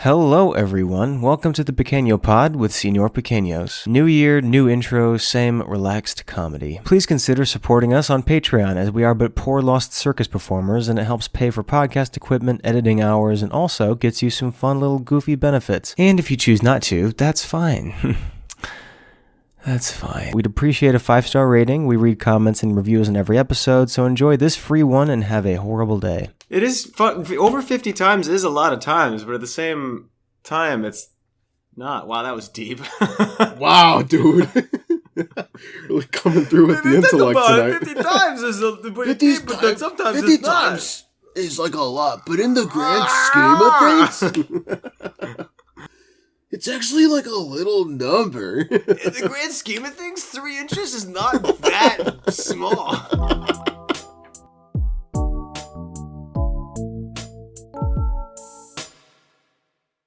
Hello everyone, welcome to the Pequeño pod with Señor Pequeños. New year, new intro, same relaxed comedy. Please consider supporting us on Patreon as we are but poor lost circus performers and it helps pay for podcast equipment, editing hours, and also gets you some fun little goofy benefits. And if you choose not to, that's fine. That's fine. We'd appreciate a 5-star rating. We read comments and reviews in every episode, so enjoy this free one and have a horrible day. It is fun. Over 50 times is a lot of times, but at the same time, it's not. Wow, that was deep. Wow, dude. Really coming through with the intellect tonight. 50 times is pretty deep, but then sometimes 50 it's not. Times is like a lot, but in the grand scheme of things, it's actually like a little number. In the grand scheme of things, 3 inches is not that small.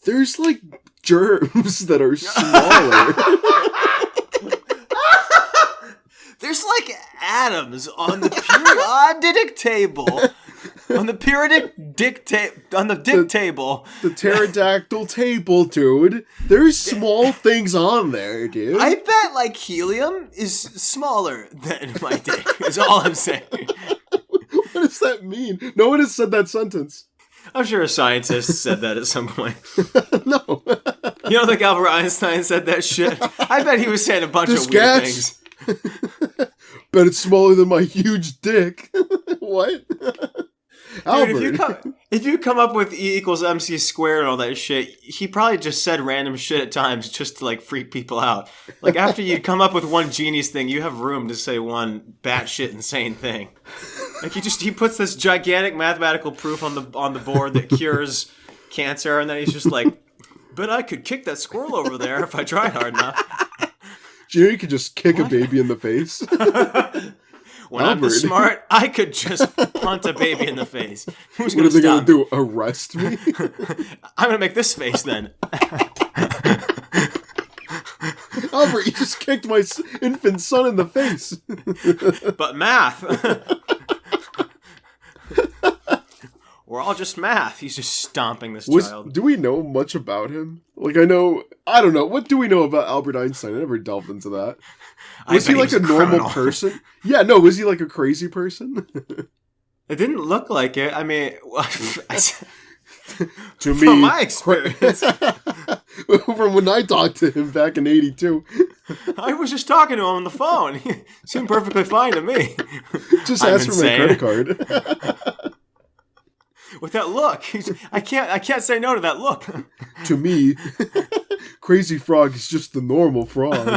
There's like germs that are smaller. There's like atoms on the periodic table. On the table. The pterodactyl table, dude. There's small things on there, dude. I bet like helium is smaller than my dick, is all I'm saying. What does that mean? No one has said that sentence. I'm sure a scientist said that at some point. No. You don't think Albert Einstein said that shit? I bet he was saying a bunch of weird things. Bet it's smaller than my huge dick. What? Albert. Dude, if you come up with E equals MC squared and all that shit, he probably just said random shit at times just to like freak people out. Like after you come up with one genius thing, you have room to say one batshit insane thing. Like he puts this gigantic mathematical proof on the board that cures cancer, and then he's just like, "But I could kick that squirrel over there if I tried hard enough." Do you know you could just kick a baby in the face? When Albert. I'm this smart, I could just punt a baby in the face. Who's what gonna are they stop going to do? Arrest me? I'm going to make this face then. Albert, you just kicked my infant son in the face. But math. We're all just math. He's just stomping this child. Do we know much about him? Like, I don't know. What do we know about Albert Einstein? I never delved into that. Was he like a normal person? Yeah, no, was he like a crazy person? It didn't look like it. I mean, to me, from my experience. From when I talked to him back in '82. I was just talking to him on the phone. He seemed perfectly fine to me. Just ask for my credit card. With that look, I can't say no to that look. To me, Crazy Frog is just the normal frog.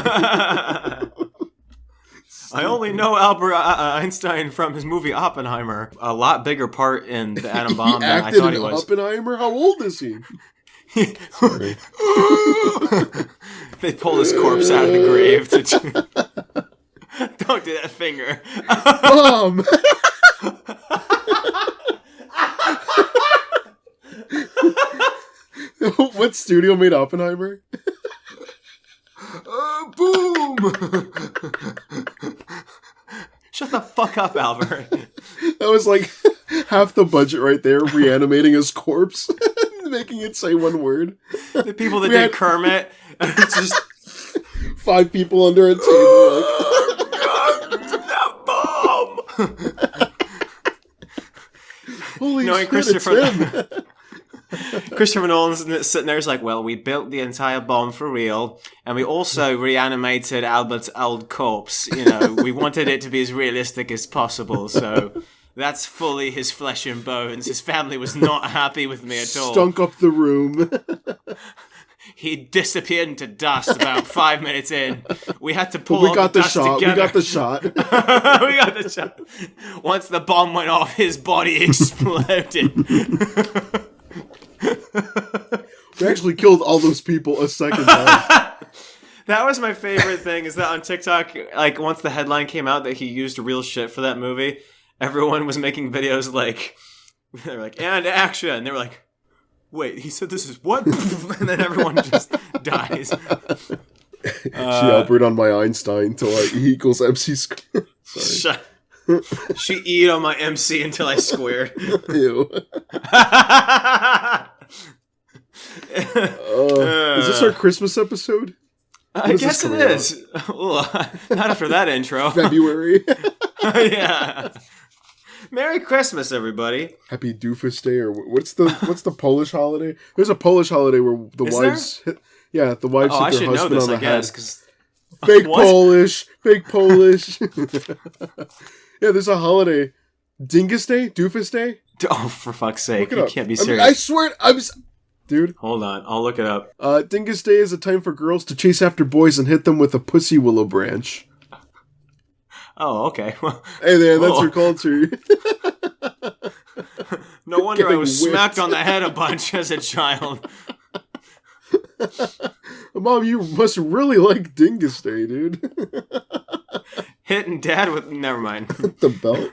I only know Albert Einstein from his movie Oppenheimer. A lot bigger part in the atom bomb than I thought he was. Oppenheimer? How old is he? Sorry. They pull his corpse out of the grave. Don't do that finger. Mom! What studio made Oppenheimer? Boom! Shut the fuck up, Albert. That was like half the budget right there, reanimating his corpse, making it say one word. The people that did Kermit, it's just 5 people under a table. Like, oh, God, that bomb! Holy shit, Christopher Nolan's sitting there, he's like, well, we built the entire bomb for real, and we also reanimated Albert's old corpse. You know, we wanted it to be as realistic as possible, so that's fully his flesh and bones. His family was not happy with me at all. Stunk up the room. He disappeared into dust about 5 minutes in. We had to pull all the dust together. We got the shot. We got the shot. Once the bomb went off, his body exploded. We actually killed all those people a second time. That was my favorite thing, is that on TikTok, like, once the headline came out that he used real shit for that movie, everyone was making videos like, they were like, and action. And they were like, wait, he said this is what? And then everyone just dies. She Albert on my Einstein till E equals MC squared. Sorry. She eat on my MC until I squared. Ew. Is this our Christmas episode? I guess it is. Not after that intro. February. Yeah. Merry Christmas, everybody. Happy Doofus Day, or what's the Polish holiday? There's a Polish holiday where the wives hit their husband on the head. Fake Polish. Yeah, there's a holiday. Dingus Day? Doofus Day? Oh, for fuck's sake. You can't be serious. I swear, dude. Hold on, I'll look it up. Dingus Day is a time for girls to chase after boys and hit them with a pussy willow branch. Oh, okay. Hey there, that's your culture. No wonder I was smacked on the head a bunch as a child. Mom, you must really like Dingus Day, dude. Hitting dad with... Never mind. The belt.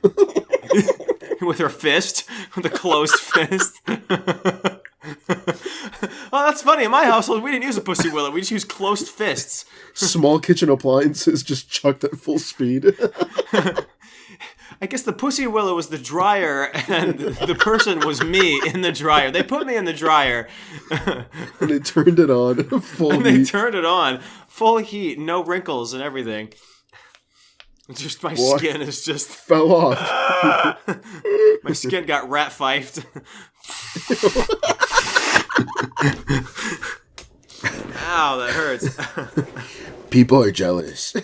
With her fist. With a closed fist. Oh, that's funny. In my household, we didn't use a pussy willow. We just used closed fists. Small kitchen appliances just chucked at full speed. I guess the pussy willow was the dryer, and the person was me in the dryer. They put me in the dryer. And they turned it on. Full heat. They turned it on. Full heat. No wrinkles and everything. Just my skin is just... Fell off. My skin got rat fifed. Ow, that hurts. People are jealous.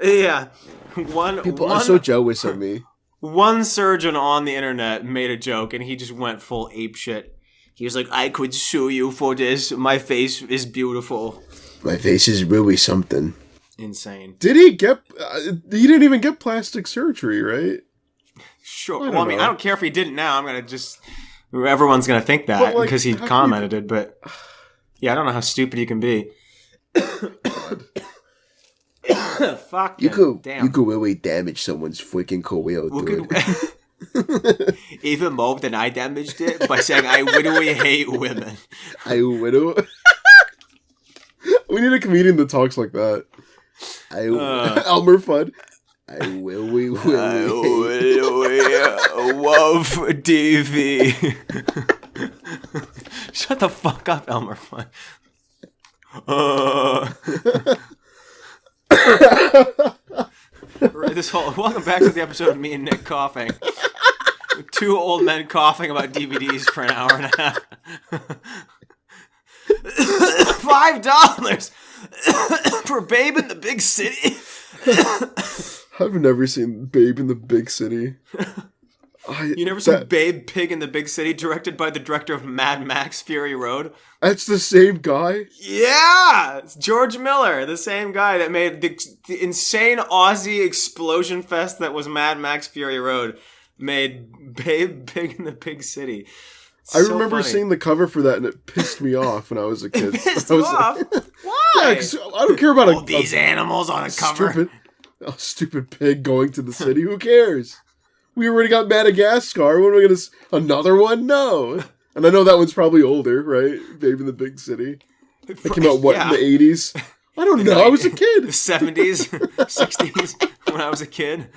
Yeah. People are so jealous of me. One surgeon on the internet made a joke, and he just went full ape shit. He was like, I could sue you for this. My face is beautiful. My face is really something. Insane. Did he get... he didn't even get plastic surgery, right? Sure. I don't care if he didn't now. I'm going to just... Everyone's going to think that because he commented it, but... Yeah, I don't know how stupid you can be. Fuck you could really damage someone's freaking career, dude. Even more than I damaged it by saying I literally hate women. I literally... We need a comedian that talks like that. Elmer Fudd. I really love TV. Shut the fuck up, Elmer Fudd. Welcome back to the episode of me and Nick coughing. Two old men coughing about DVDs for an hour and a half. $5 for Babe in the Big City. I've never seen Babe in the Big City. You never seen Babe Pig in the Big City, directed by the director of Mad Max Fury Road? That's the same guy? Yeah! It's George Miller, the same guy that made the insane Aussie explosion fest that was Mad Max Fury Road, made Babe Pig in the Big City. I remember seeing the cover for that, and it pissed me off when I was a kid. It pissed you off? Why? Yeah, because I don't care about these animals on a cover. Stupid pig going to the city. Who cares? We already got Madagascar. When are we going to... Another one? No. And I know that one's probably older, right? Babe in the Big City. It came out, in the 80s? I don't know. I was a kid. The 70s? 60s? When I was a kid?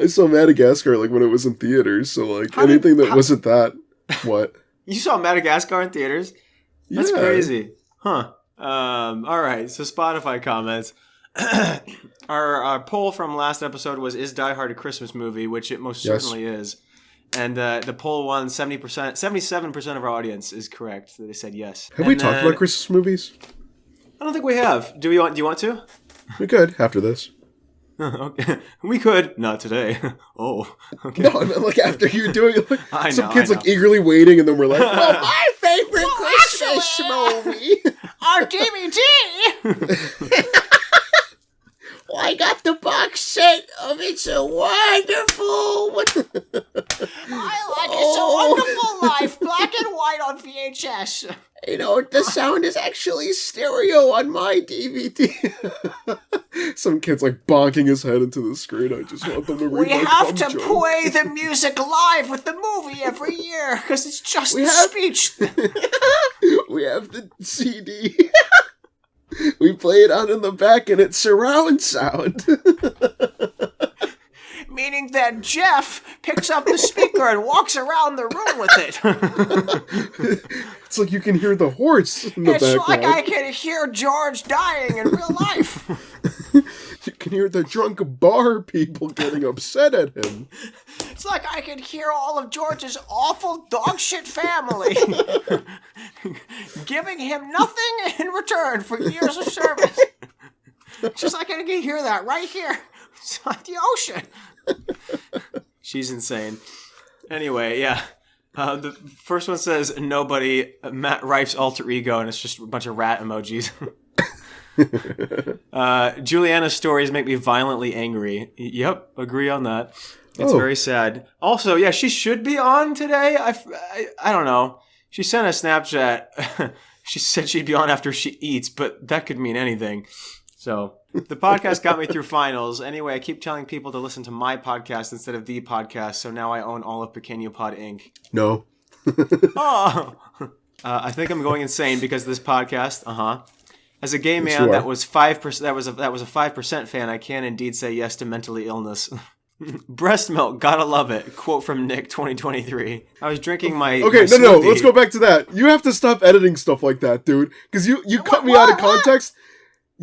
I saw Madagascar, when it was in theaters, so, anything that wasn't that... What? You saw Madagascar in theaters? That's crazy. Huh. Alright, so Spotify comments. Our poll from last episode was, is Die Hard a Christmas movie? Which it most certainly is. And the poll won 77% of our audience is correct. They said yes. Have we talked about Christmas movies? I don't think we have. Do you want to? We could, after this. Okay. We could. Not today. Oh, okay. No, after you're doing it. I know, some kids eagerly waiting, and then we're like, well, my favorite Christmas movie on DVD. Well, I got the box set of It's a Wonderful. I like It's a Wonderful Life, black and white on VHS. You know, the sound is actually stereo on my DVD. Some kid's bonking his head into the screen. I just want them to read We have to play the music live with the movie every year because it's just speech. We have the CD. We play it out in the back and it's surround sound. Meaning that Jeff picks up the speaker and walks around the room with it. It's like you can hear the horse in the background. It's like I can hear George dying in real life. You can hear the drunk bar people getting upset at him. It's like I can hear all of George's awful dogshit family giving him nothing in return for years of service. Just like I can hear that right here. It's like the ocean. She's insane. Anyway, yeah. The first one says nobody, Matt Rife's alter ego, and it's just a bunch of rat emojis. Juliana's stories make me violently angry. Yep, agree on that. It's very sad. Also, yeah, she should be on today. I don't know. She sent a Snapchat. She said she'd be on after she eats, but that could mean anything. So the podcast got me through finals. Anyway, I keep telling people to listen to my podcast instead of the podcast, so now I own all of Pequeno Pod Inc. No. I think I'm going insane because of this podcast. As a gay man that was 5%, that was a 5% fan, I can indeed say yes to mentally illness. Breast milk, gotta love it. Quote from Nick 2023. I was drinking my Okay, my no, smoothie. let's go back to that. You have to stop editing stuff like that, dude. Because you cut me out of context.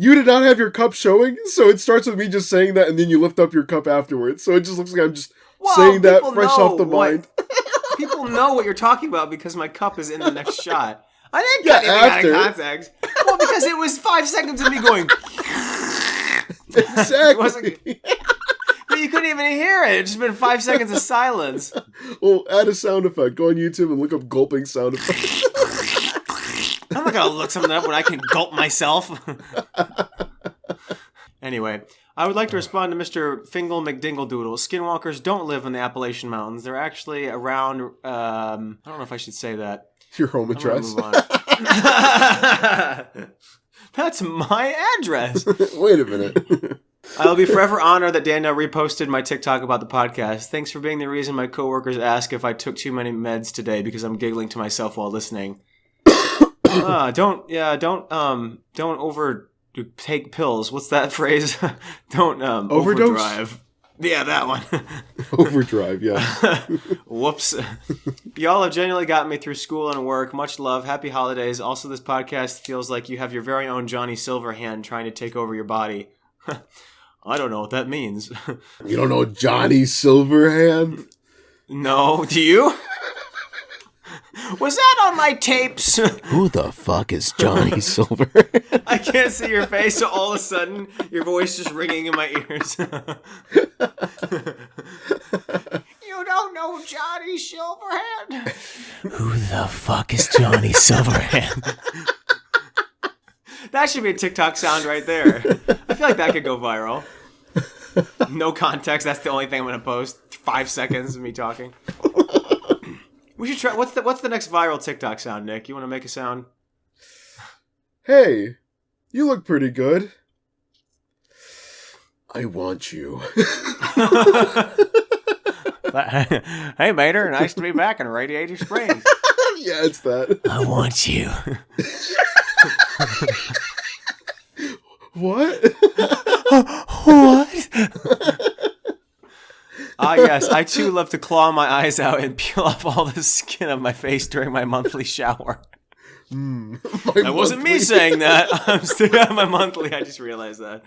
You did not have your cup showing, so it starts with me just saying that, and then you lift up your cup afterwards. So it just looks like I'm just saying that fresh off the mind. People know what you're talking about because my cup is in the next shot. I didn't cut anything out of context. Well, because it was 5 seconds of me going... Exactly. But you couldn't even hear it. It's just been 5 seconds of silence. Well, add a sound effect. Go on YouTube and look up gulping sound effects. I'm not going to look something up when I can gulp myself. Anyway, I would like to respond to Mr. Fingal McDingledoodle. Skinwalkers don't live in the Appalachian Mountains. They're actually around... I don't know if I should say that. Your home address. That's my address. Wait a minute. I'll be forever honored that Danielle reposted my TikTok about the podcast. Thanks for being the reason my coworkers ask if I took too many meds today because I'm giggling to myself while listening. Don't over take pills. What's that phrase? Don't overdose? Overdrive. Yeah, that one. Overdrive, yeah. Whoops. Y'all have genuinely got me through school and work. Much love. Happy holidays. Also, this podcast feels like you have your very own Johnny Silverhand trying to take over your body. I don't know what that means. You don't know Johnny Silverhand? No. Do you? Was that on my tapes? Who the fuck is Johnny Silverhand? I can't see your face, so all of a sudden, your voice just ringing in my ears. You don't know Johnny Silverhand? Who the fuck is Johnny Silverhand? That should be a TikTok sound right there. I feel like that could go viral. No context. That's the only thing I'm going to post. 5 seconds of me talking. We should try. What's the next viral TikTok sound, Nick? You want to make a sound? Hey, you look pretty good. I want you. Hey, Mater. Nice to be back in Radiator Springs. Yeah, it's that. I want you. What? What? Yes, I too love to claw my eyes out and peel off all the skin of my face during my monthly shower. That wasn't me saying that. I'm still at my monthly. I just realized that.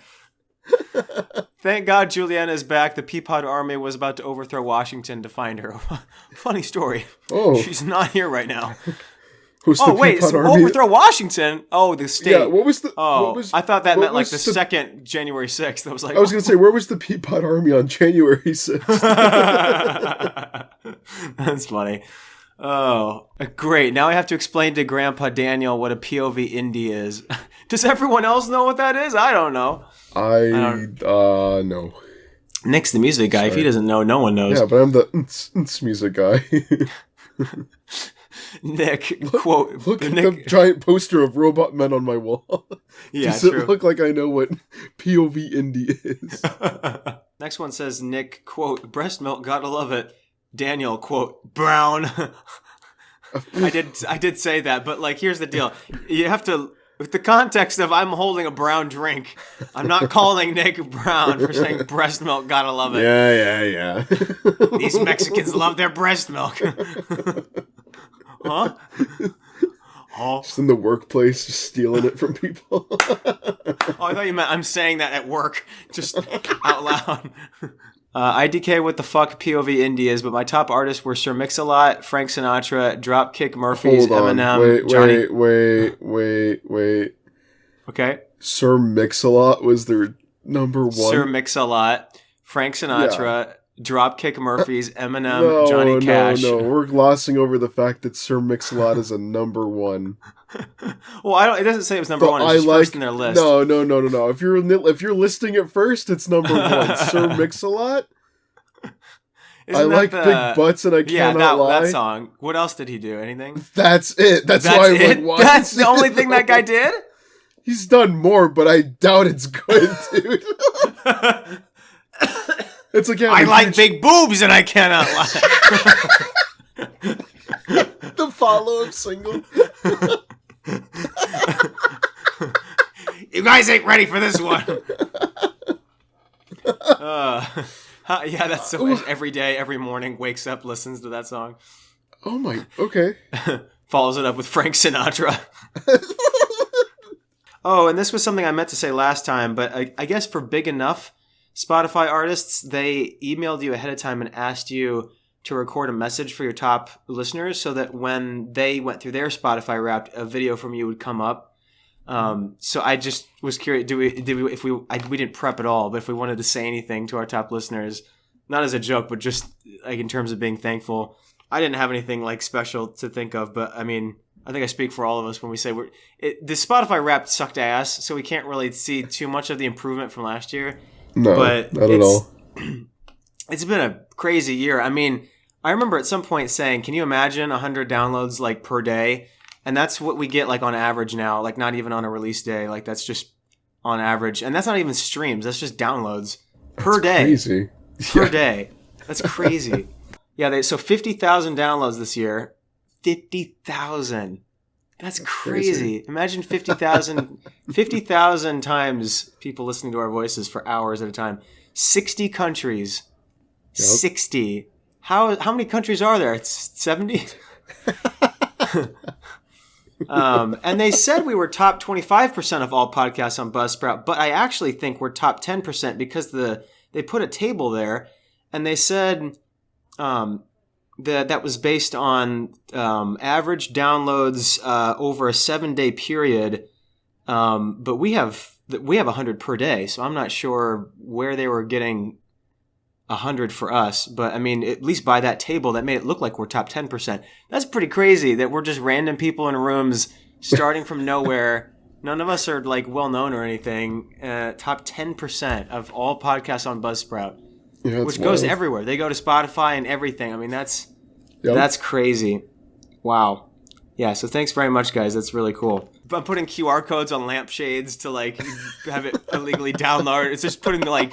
Thank God Juliana is back. The Peapod Army was about to overthrow Washington to find her. Funny story. Oh. She's not here right now. Who's the Peapod Army? Overthrow Washington? Oh, the state. Yeah, what was the... I thought that meant like the second January 6th. I was like... I was going to say, where was the Peapod Army on January 6th? That's funny. Oh, great. Now I have to explain to Grandpa Daniel what a POV indie is. Does everyone else know what that is? I don't know. No. Nick's the music guy. Sorry. If he doesn't know, no one knows. Yeah, but I'm the music guy. Nick, quote. Look at the giant poster of robot men on my wall. Yeah, Does it look like I know what POV indie is? Next one says, Nick, quote, breast milk, gotta love it. Daniel, quote, brown. I did say that, but like, here's the deal. You have to with the context of I'm holding a brown drink, I'm not calling Nick brown for saying breast milk. Gotta love it. Yeah. These Mexicans love their breast milk. Huh? Oh. Just in the workplace, just stealing it from people. Oh, I thought you meant I'm saying that at work, just out loud. IDK, what the fuck POV indie is, but my top artists were Sir Mix-a-Lot, Frank Sinatra, Dropkick Murphys, Eminem, Johnny. Wait. Okay. Sir Mix-a-Lot was their number one. Sir Mix-a-Lot, Frank Sinatra, Dropkick Murphys, Eminem, Johnny Cash. No, we're glossing over the fact that Sir Mix-a-Lot is a number one. Well, it doesn't say it was number one. It's just first in their list. No. If you're listing it first, it's number one. Sir Mix-a-Lot. I like big butts and I cannot lie. That song. What else did he do? Anything? That's it. That's why I went one. That's the only thing that guy did? He's done more, but I doubt it's good, dude. It's like, I like big boobs and I cannot lie. The follow-up single. You guys ain't ready for this one. Yeah, that's so. Every day, every morning, wakes up, listens to that song. Oh my. Okay. Follows it up with Frank Sinatra. Oh, and this was something I meant to say last time, but I guess for big enough Spotify artists, they emailed you ahead of time and asked you to record a message for your top listeners so that when they went through their Spotify Wrapped, a video from you would come up. So I just was curious, we didn't prep at all, but if we wanted to say anything to our top listeners, not as a joke, but just like in terms of being thankful. I didn't have anything like special to think of, but I mean, I think I speak for all of us when we say the Spotify Wrapped sucked ass, so we can't really see too much of the improvement from last year. No, but not at all. It's been a crazy year. I mean, I remember at some point saying, can you imagine 100 downloads like per day? And that's what we get like on average now, like not even on a release day. Like that's just on average. And that's not even streams. That's just downloads per day. Crazy. Per day. That's crazy. Yeah. So 50,000 downloads this year. 50,000. That's crazy. Imagine 50,000 times people listening to our voices for hours at a time. 60 countries. Yep. 60. How many countries are there? It's 70? And they said we were top 25% of all podcasts on Buzzsprout, but I actually think we're top 10% because they put a table there and they said that was based on average downloads over a 7-day period. But we have 100 per day, so I'm not sure where they were getting 100 for us. But I mean, at least by that table, that made it look like we're top 10%. That's pretty crazy that we're just random people in rooms starting from nowhere. None of us are like well known or anything. Top 10% of all podcasts on Buzzsprout, which goes everywhere. They go to Spotify and everything. I mean, that's crazy. Wow. Yeah. So thanks very much, guys. That's really cool. I'm putting QR codes on lampshades to like have it illegally download. It's just putting like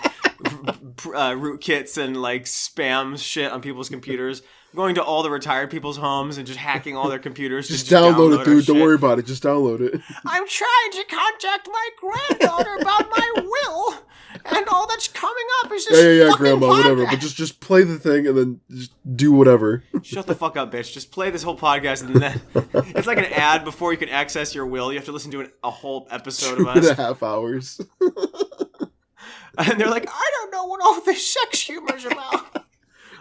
rootkits and like spam shit on people's computers. I'm going to all the retired people's homes and just hacking all their computers. Just download it, dude. Don't worry about it. Just download it. I'm trying to contact my granddaughter about my will, and all that's coming up is this fucking grandma, podcast. Whatever. But just play the thing and then just do whatever. Shut the fuck up, bitch. Just play this whole podcast and then it's like an ad before you can access your will. You have to listen to a whole episode of us. 2.5 hours. And they're like, I don't know what all this sex humor's about.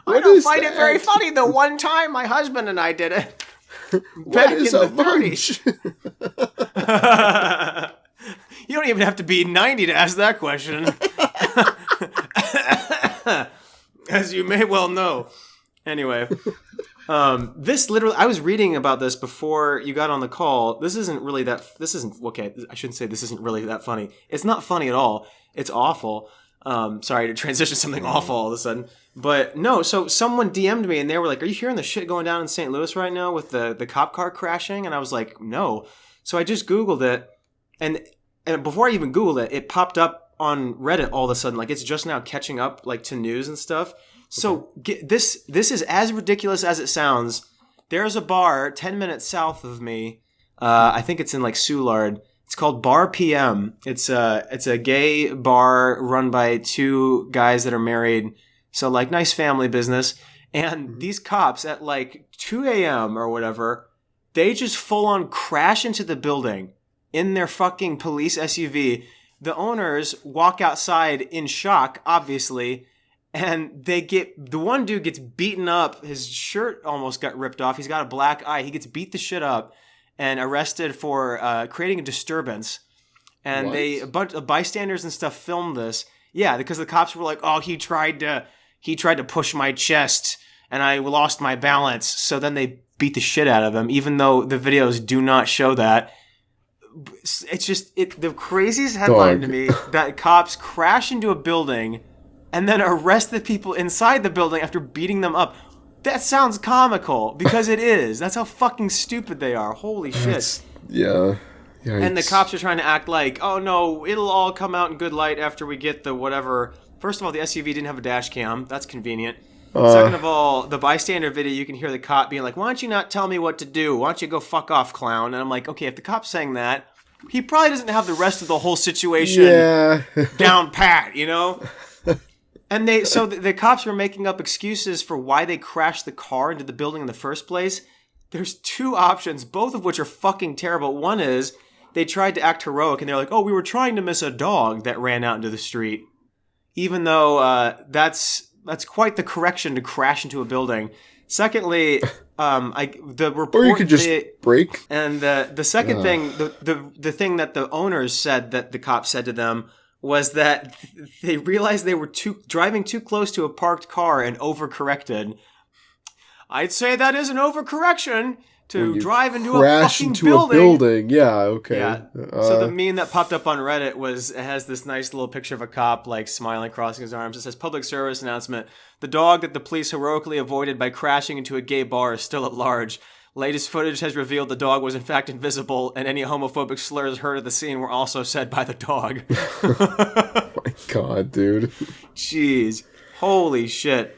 I don't find it very funny the one time my husband and I did it. Back in the 30s. You don't even have to be 90 to ask that question. As you may well know. Anyway. This literally, I was reading about this before you got on the call. I shouldn't say this isn't really that funny. It's not funny at all. It's awful. Sorry to transition something awful all of a sudden. But no, so someone DM'd me and they were like, are you hearing the shit going down in St. Louis right now with the cop car crashing? And I was like, no. So I just Googled it. And before I even Googled it, it popped up on Reddit all of a sudden. Like it's just now catching up like to news and stuff. So this is as ridiculous as it sounds. There's a bar 10 minutes south of me. I think it's in like Soulard. It's called Bar PM. It's a gay bar run by two guys that are married. So like nice family business. And these cops at like 2 a.m. or whatever, they just full on crash into the building in their fucking police SUV. The owners walk outside in shock, obviously. And the one dude gets beaten up. His shirt almost got ripped off. He's got a black eye. He gets beat the shit up and arrested for creating a disturbance. And a bunch of bystanders and stuff filmed this. Yeah, because the cops were like, "Oh, he tried to push my chest and I lost my balance." So then they beat the shit out of him, even though the videos do not show that. It's just the craziest headline to me that cops crash into a building and then arrest the people inside the building after beating them up. That sounds comical, because it is. That's how fucking stupid they are. Holy shit. Yeah. Yikes. And the cops are trying to act like, oh no, it'll all come out in good light after we get the whatever. First of all, the SUV didn't have a dash cam. That's convenient. Second of all, the bystander video, you can hear the cop being like, "Why don't you not tell me what to do? Why don't you go fuck off, clown?" And I'm like, okay, if the cop's saying that, he probably doesn't have the rest of the whole situation down pat, you know? And the cops were making up excuses for why they crashed the car into the building in the first place. There's two options, both of which are fucking terrible. One is they tried to act heroic, and they're like, "Oh, we were trying to miss a dog that ran out into the street," even though that's quite the correction to crash into a building. Secondly, the report, or you could just brake. And the second thing, the thing that the owners said that the cops said to them was that they realized they were driving too close to a parked car and overcorrected. I'd say that is an overcorrection to drive into a fucking building. Yeah, okay. Yeah. So the meme that popped up on Reddit has this nice little picture of a cop like smiling, crossing his arms. It says, "Public service announcement. The dog that the police heroically avoided by crashing into a gay bar is still at large. Latest footage has revealed the dog was in fact invisible, and any homophobic slurs heard at the scene were also said by the dog." Oh my God, dude. Jeez. Holy shit.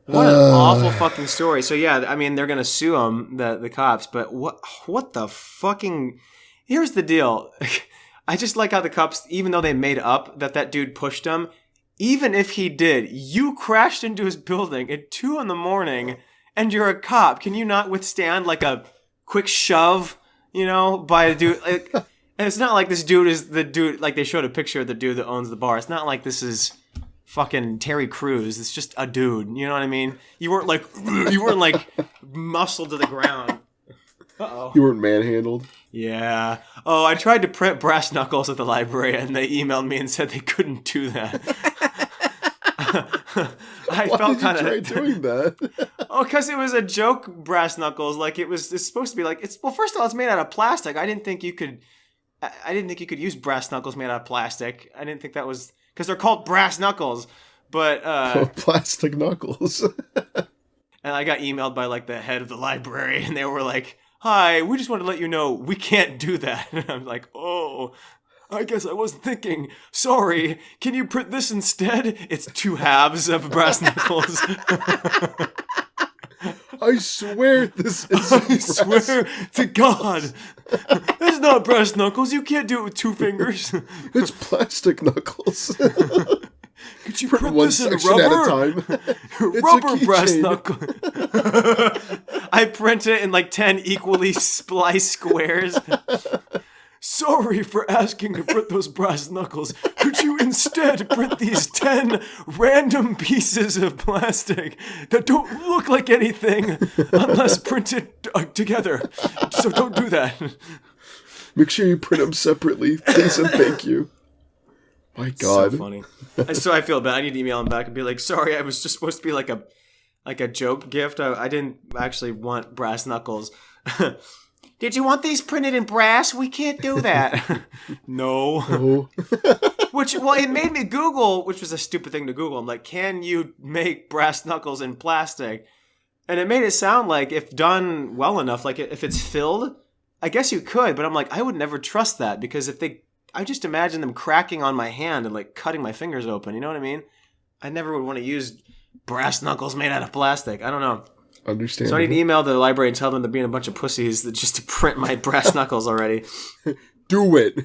What an awful fucking story. So yeah, I mean, they're gonna sue them, the cops, but what the fucking... Here's the deal. I just like how the cops, even though they made up that dude pushed him, even if he did, you crashed into his building at 2 a.m, and you're a cop. Can you not withstand like a quick shove, by a dude? And it's not like this dude is the dude, like they showed a picture of the dude that owns the bar. It's not like this is fucking Terry Crews. It's just a dude. You know what I mean? You weren't like muscled to the ground. Uh-oh. You weren't manhandled? Yeah. Oh, I tried to print brass knuckles at the library, and they emailed me and said they couldn't do that. Why did you try doing that? Oh, because it was a joke, brass knuckles. Like it's supposed to be like well. First of all, it's made out of plastic. I didn't think you could use brass knuckles made out of plastic. I didn't think that was because they're called brass knuckles. But plastic knuckles. And I got emailed by like the head of the library, and they were like, "Hi, we just want to let you know we can't do that." And I'm like, "Oh, I guess I wasn't thinking. Sorry, can you print this instead?" It's 2 halves of brass knuckles. I swear this is I swear to God. It's not brass knuckles. You can't do it with 2 fingers. It's plastic knuckles. Could you print one this in rubber? At a time. Rubber brass knuckle. I print it in like 10 equally spliced squares. "Sorry for asking to print those brass knuckles. Could you instead print these 10 random pieces of plastic that don't look like anything unless printed together? So don't do that." Make sure you print them separately. Please and thank you. My God. So funny. So I feel bad. I need to email him back and be like, "Sorry, I was just supposed to be like a joke gift. I didn't actually want brass knuckles." "Did you want these printed in brass? We can't do that." No. It made me Google, which was a stupid thing to Google. I'm like, can you make brass knuckles in plastic? And it made it sound like if done well enough, like if it's filled, I guess you could. But I'm like, I would never trust that because I just imagine them cracking on my hand and like cutting my fingers open. You know what I mean? I never would want to use brass knuckles made out of plastic. I don't know. Understand. So I need to email the library and tell them they're being a bunch of pussies just to print my brass knuckles already. Do it.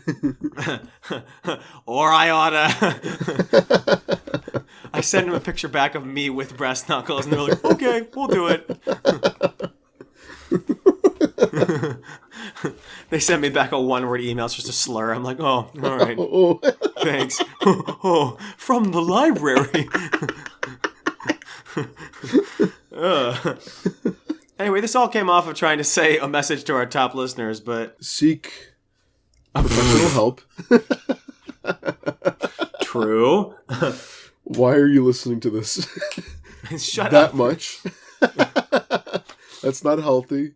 Or I oughta. I send them a picture back of me with brass knuckles, and they're like, okay, we'll do it. They send me back a one-word email. It's just a slur. I'm like, oh, all right. Thanks. Oh, from the library. Anyway, this all came off of trying to say a message to our top listeners, but... Seek professional help. True. Why are you listening to this? Shut that up. much? That's not healthy.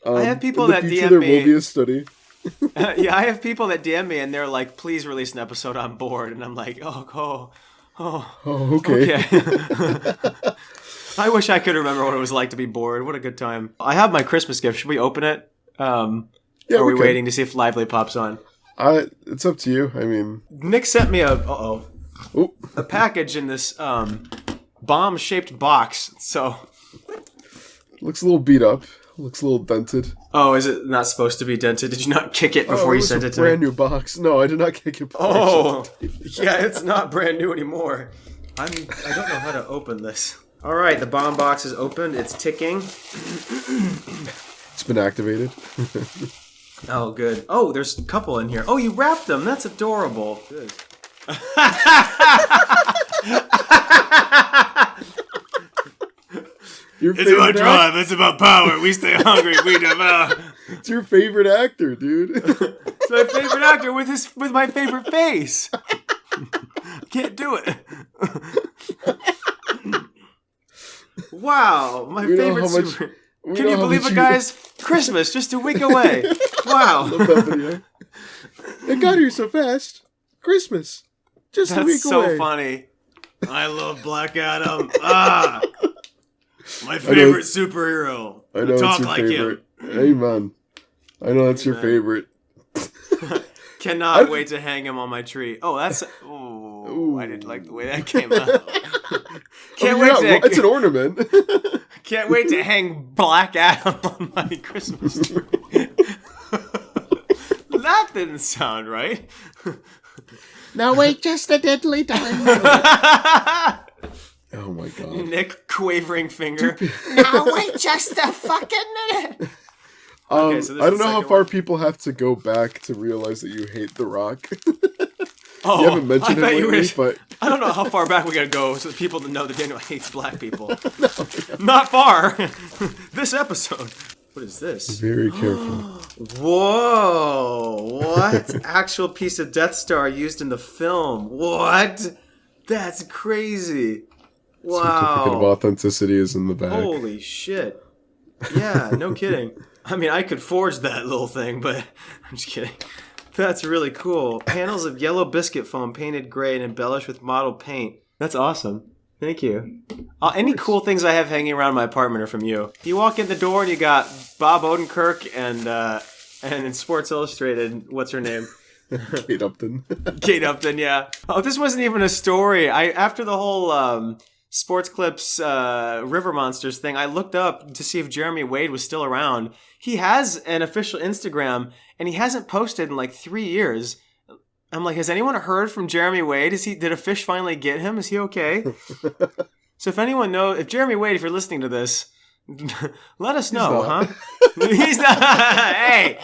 I have people in the that future, DM there me. will be a study. Yeah, I have people that DM me and they're like, "Please release an episode on board," and I'm like, "Oh, okay." I wish I could remember what it was like to be bored. What a good time! I have my Christmas gift. Should we open it? Yeah, are we can. waiting to see if Lively pops on? It's up to you. I mean, Nick sent me a package in this bomb-shaped box. So looks a little beat up. Looks a little dented. oh, is it not supposed to be dented? Did you not kick it before you sent it to me? Brand new box. No, I did not kick it. Oh, yeah, it's not brand new anymore. I don't know how to open this. All right, the bomb box is opened. It's ticking. It's been activated. Oh, good. Oh, there's a couple in here. Oh, you wrapped them. That's adorable. Good. It's about drive. It's about power. We stay hungry. We devour. It's your favorite actor, dude. It's my favorite actor with my favorite face. Can't do it. Wow, my favorite super. Can you believe it, guys? Christmas, just a week away. Wow. Love that video. It got here so fast. Christmas, just a week away. That's so funny. I love Black Adam. My favorite superhero. I know Talk it's your like favorite. him. Amen. I know that's your favorite. Cannot wait to hang him on my tree. Oh, that's... Ooh, I didn't like the way that came out. It's an ornament. Can't wait to hang Black Adam on my Christmas tree. That didn't sound right. Now wait just a diddly time. Oh my god. Nick quavering finger. Now wait just a fucking minute. Okay, so I don't know how far people have to go back to realize that you hate The Rock. Oh, you haven't mentioned it lately, but... I don't know how far back we gotta go so that people to know that Daniel hates black people. Not far. This episode. What is this? Very careful. Whoa! What? Actual piece of Death Star used in the film. What? That's crazy. Wow. Certificate of authenticity is in the bag. Holy shit. Yeah, no kidding. I mean, I could forge that little thing, but I'm just kidding. That's really cool. Panels of yellow biscuit foam painted gray and embellished with mottled paint. That's awesome. Thank you. Any cool things I have hanging around my apartment are from you. You walk in the door and you got Bob Odenkirk and in Sports Illustrated, what's her name? Kate Upton. Kate Upton, yeah. Oh, this wasn't even a story. After the whole Sports Clips River Monsters thing, I looked up to see if Jeremy Wade was still around. He has an official Instagram, and he hasn't posted in like 3 years. I'm like, has anyone heard from Jeremy Wade? Did a fish finally get him? Is he okay? So if anyone knows, if Jeremy Wade, if you're listening to this, let us know, huh? He's not. Hey.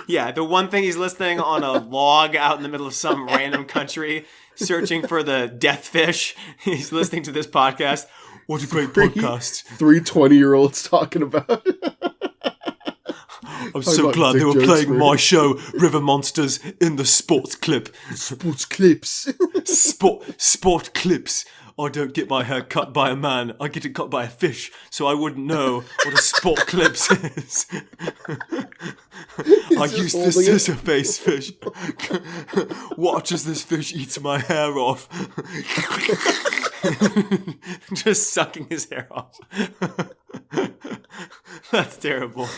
Yeah, the one thing he's listening on a log out in the middle of some random country, searching for the death fish. He's listening to this podcast. What a great podcast. 3 20-year-olds talking about it. I'm so glad they were playing my show, River Monsters, in the sports clip. Sports clips. Sport clips. I don't get my hair cut by a man. I get it cut by a fish, so I wouldn't know what a sport clips is. I use the scissor face fish. Watch as this fish eats my hair off. Just sucking his hair off. That's terrible.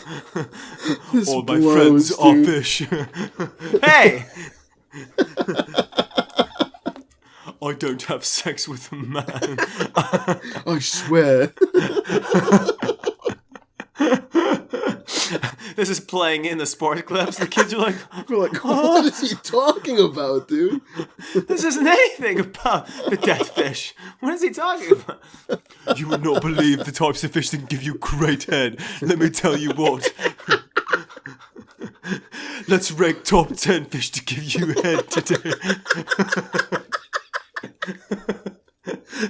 All my friends are fish. Hey! I don't have sex with a man. I swear. This is playing in the sports clips. The kids are like, We're like, what is he talking about, dude? this isn't anything about the death fish. What is he talking about? You would not believe the types of fish that can give you great head. Let me tell you what. Let's rank top 10 fish to give you head today.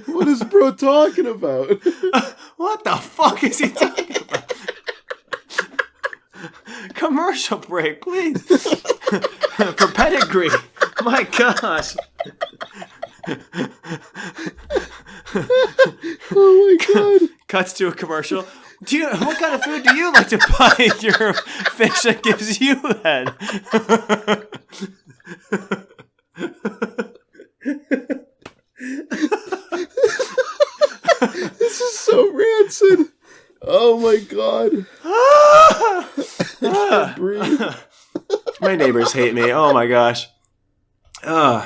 What is bro talking about? What the fuck is he talking about? Commercial break, please. For pedigree. My gosh. Oh my god. Cuts to a commercial. What kind of food do you like to buy your fish that gives you head? This is so rancid. Oh my god. I can't breathe. My neighbors hate me. Oh my gosh. I'm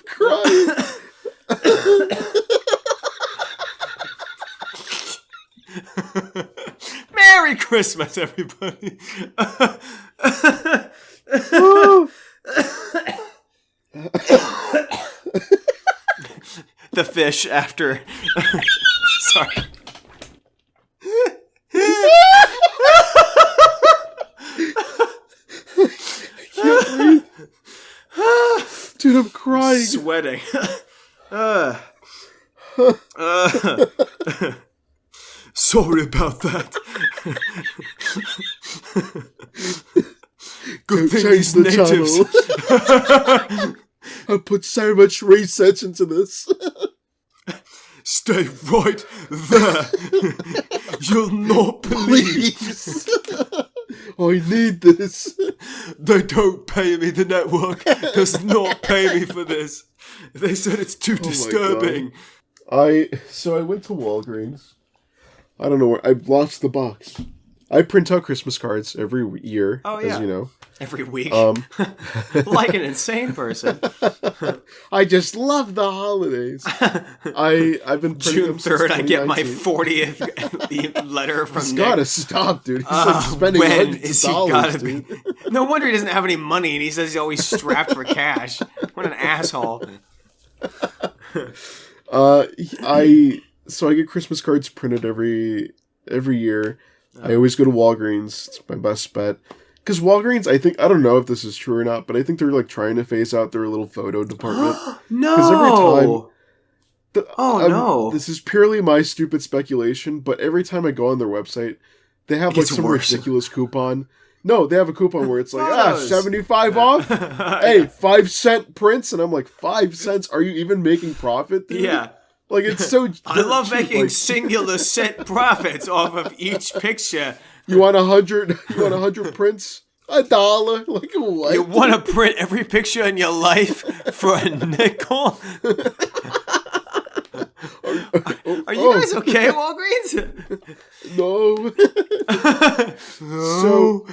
crying. Merry Christmas, everybody. The fish after. Sorry. Dude, I'm crying. Sweating. Sorry about that. Good thing these natives. I put so much research into this. Stay right there. You'll not believe. Please. I need this. They don't pay me. The network does not pay me for this. They said it's too disturbing. I went to Walgreens. I don't know where. I lost the box. I print out Christmas cards every year, as you know. Every week. Like an insane person. I just love the holidays. I've been printing June 3rd, I get my 40th letter from He's Nick. gotta stop, dude. He's like spending hundreds of dollars, dude. No wonder he doesn't have any money, and he says he's always strapped for cash. What an asshole. So I get Christmas cards printed every year. I always go to Walgreens. It's my best bet. Because Walgreens, I don't know if this is true or not, but I think they're like trying to phase out their little photo department. No! Because every time... no. This is purely my stupid speculation, but every time I go on their website, they have like some ridiculous coupon. No, they have a coupon where it's like, 75 off? Hey, 5-cent prints? And I'm like, 5 cents? Are you even making profit, dude? Yeah. Like, it's so I love cheap. making like, singular cent profits off of each picture. You want 100 prints? $1. Like, what? You want to print every picture in your life for a nickel? Are you guys okay, Walgreens? No. So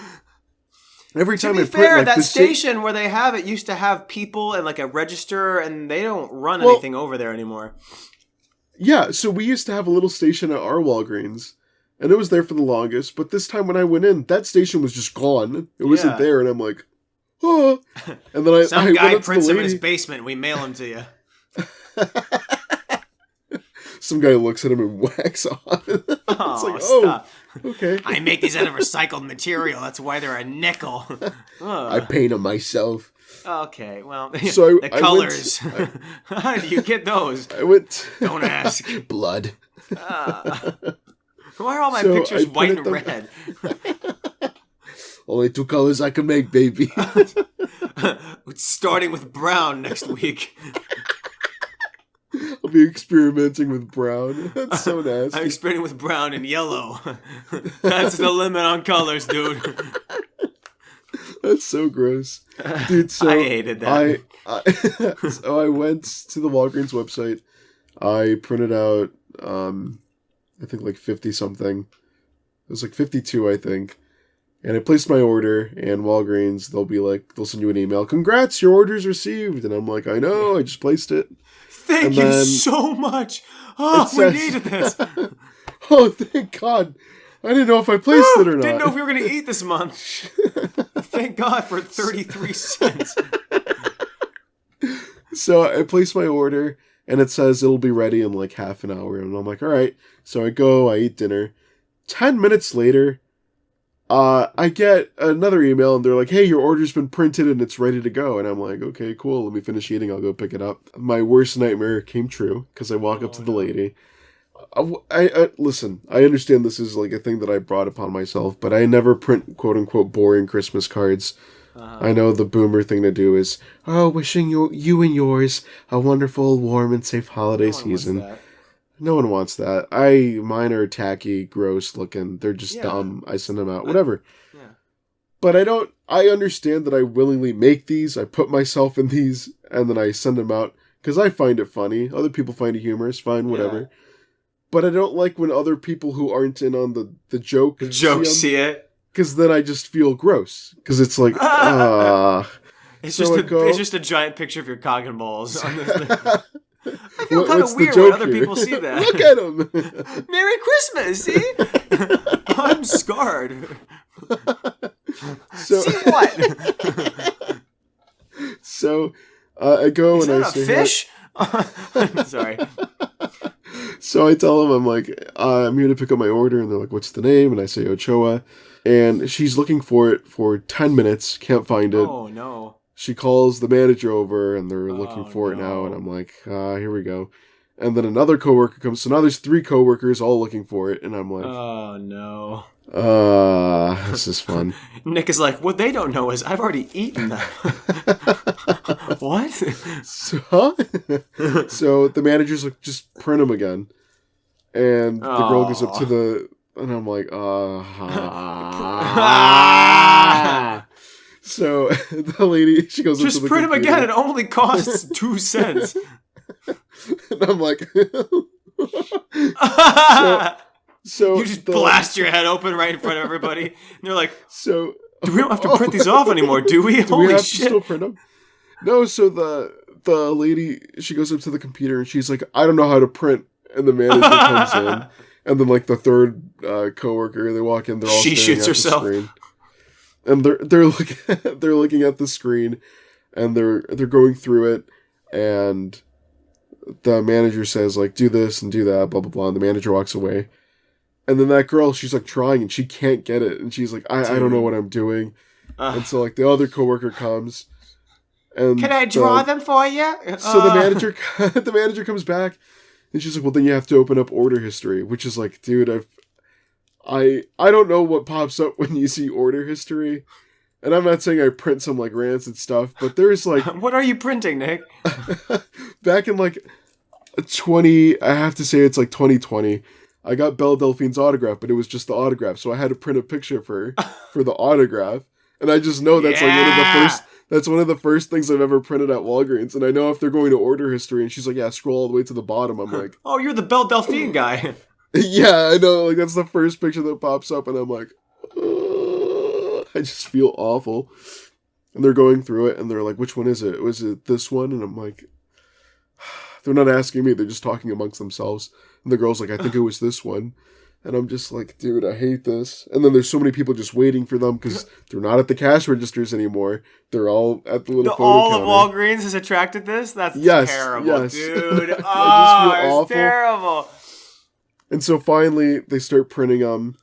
every time to be I fair, print, like, that station where they have it used to have people and like a register, and they don't run anything over there anymore. Yeah, so we used to have a little station at our Walgreens, and it was there for the longest, but this time when I went in, that station was just gone. It wasn't there, and I'm like, oh. And then Some I guy went up prints to the them in his lady. basement, we mail them to you. Some guy looks at him and whacks off. It's like, stop. Okay. I make these out of recycled material, that's why they're a nickel. I paint them myself. Okay, well, So the colors. How do you get those? I went... Don't ask. Blood. Why are all my pictures white and red? Only 2 colors I can make, baby. Starting with brown next week. I'll be experimenting with brown. That's so nasty. I'm experimenting with brown and yellow. That's the limit on colors, dude. That's so gross. Dude, so I hated that. So I went to the Walgreens website. I printed out, I think like 50 something. It was like 52, I think. And I placed my order, and Walgreens, they'll send you an email. Congrats, your order's received. And I'm like, I know, I just placed it. Thank you so much. Oh, we needed this. Oh, thank God. I didn't know if I placed it or not. Didn't know if we were going to eat this month. Thank God for 33 cents. So I place my order, and it says it'll be ready in like half an hour. And I'm like, all right. So I go, I eat dinner. 10 minutes later, I get another email, and they're like, hey, your order's been printed, and it's ready to go. And I'm like, okay, cool. Let me finish eating. I'll go pick it up. My worst nightmare came true, because I walk up to the lady. I listen, I understand this is like a thing that I brought upon myself, but I never print quote-unquote boring Christmas cards. I know the boomer thing to do is, wishing you and yours a wonderful, warm, and safe holiday season. No one wants that. Mine are tacky, gross looking. They're just dumb. I send them out, whatever. But I understand that I willingly make these, I put myself in these, and then I send them out, because I find it funny. Other people find it humorous, fine, whatever. Yeah. But I don't like when other people who aren't in on the joke see it. Because then I just feel gross. Because it's like, It's just a giant picture of your cock and balls on this thing. I feel kind of weird when other people see that. Look at him. Merry Christmas, see? I'm scarred. See what? So I go and I say, a fish? Sorry. So I tell them, I'm like, I'm here to pick up my order. And they're like, what's the name? And I say Ochoa. And she's looking for it for 10 minutes. Can't find it. Oh, no. She calls the manager over, and they're looking for it now. And I'm like, here we go. And then another coworker comes. So now there's 3 coworkers all looking for it. And I'm like, oh, no. This is fun. Nick is like, what they don't know is I've already eaten them. What? So the manager's like, just print them again. And the girl goes up to and I'm like, So the lady, she goes just up to the print them computer. again. It only costs 2 cents. And I'm like, so you just blast your head open right in front of everybody. And they're like, so we don't have to print these off anymore, do we? Holy shit. To still print them? No, so the lady, she goes up to the computer and she's like, I don't know how to print. And the manager comes in. And then like the third coworker, they walk in, they're all she staring shoots at herself. the screen. And they're looking at the screen, and they're going through it, and the manager says like, do this and do that, blah blah blah, and the manager walks away. And then that girl, she's like trying and she can't get it, and she's like, I don't know what I'm doing. And so like the other coworker comes, and can I draw them for you? So the manager comes back, and she's like, well, then you have to open up order history, which is like, dude, I don't know what pops up when you see order history. And I'm not saying I print some like rancid stuff, but there's like... What are you printing, Nick? Back in like I have to say it's like 2020, I got Belle Delphine's autograph, but it was just the autograph. So I had to print a picture of her for the autograph. And I just know that's like one of the first things I've ever printed at Walgreens. And I know if they're going to order history, and she's like, yeah, scroll all the way to the bottom. I'm like... Oh, you're the Belle Delphine guy. Yeah, I know. Like, that's the first picture that pops up, and I'm like, I just feel awful. And they're going through it, and they're like, which one is it? Was it this one? And I'm like, they're not asking me. They're just talking amongst themselves. And the girl's like, I think it was this one. And I'm just like, dude, I hate this. And then there's so many people just waiting for them because they're not at the cash registers anymore. They're all at the little photo all counter. Of Walgreens has attracted this? That's terrible, dude. It's awful. Terrible. And so finally, they start printing them.